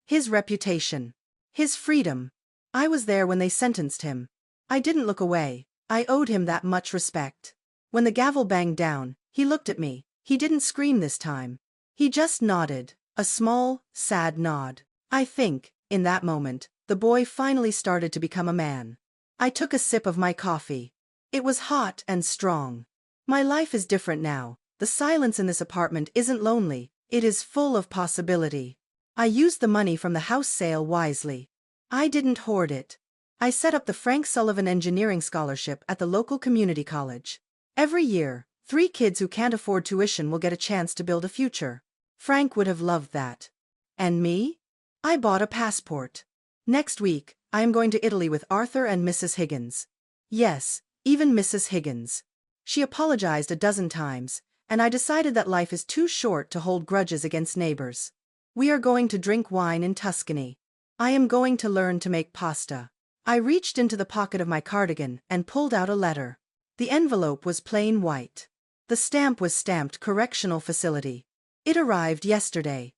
His reputation. His freedom. I was there when they sentenced him. I didn't look away. I owed him that much respect. When the gavel banged down, he looked at me. He didn't scream this time. He just nodded, a small, sad nod. I think, in that moment, the boy finally started to become a man. I took a sip of my coffee. It was hot and strong. My life is different now. The silence in this apartment isn't lonely, it is full of possibility. I used the money from the house sale wisely. I didn't hoard it. I set up the Frank Sullivan Engineering Scholarship at the local community college. Every year, 3 kids who can't afford tuition will get a chance to build a future. Frank would have loved that. And me? I bought a passport. Next week, I am going to Italy with Arthur and Mrs. Higgins. Yes, even Mrs. Higgins. She apologized a dozen times, and I decided that life is too short to hold grudges against neighbors. We are going to drink wine in Tuscany. I am going to learn to make pasta. I reached into the pocket of my cardigan and pulled out a letter. The envelope was plain white. The stamp was stamped Correctional Facility. It arrived yesterday.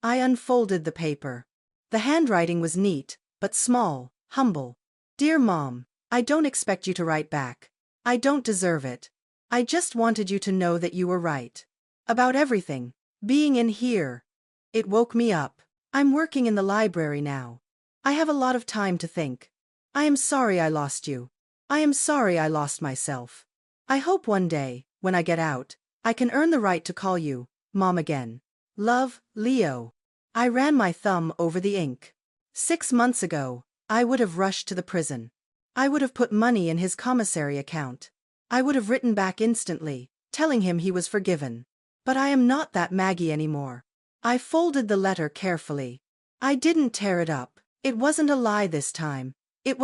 I unfolded the paper. The handwriting was neat, but small, humble. Dear Mom, I don't expect you to write back. I don't deserve it. I just wanted you to know that you were right. About everything. Being in here. It woke me up. I'm working in the library now. I have a lot of time to think. I am sorry I lost you. I am sorry I lost myself. I hope one day, when I get out, I can earn the right to call you Mom again. Love, Leo. I ran my thumb over the ink. 6 months ago, I would have rushed to the prison. I would have put money in his commissary account. I would have written back instantly, telling him he was forgiven. But I am not that Maggie anymore. I folded the letter carefully. I didn't tear it up. It wasn't a lie this time.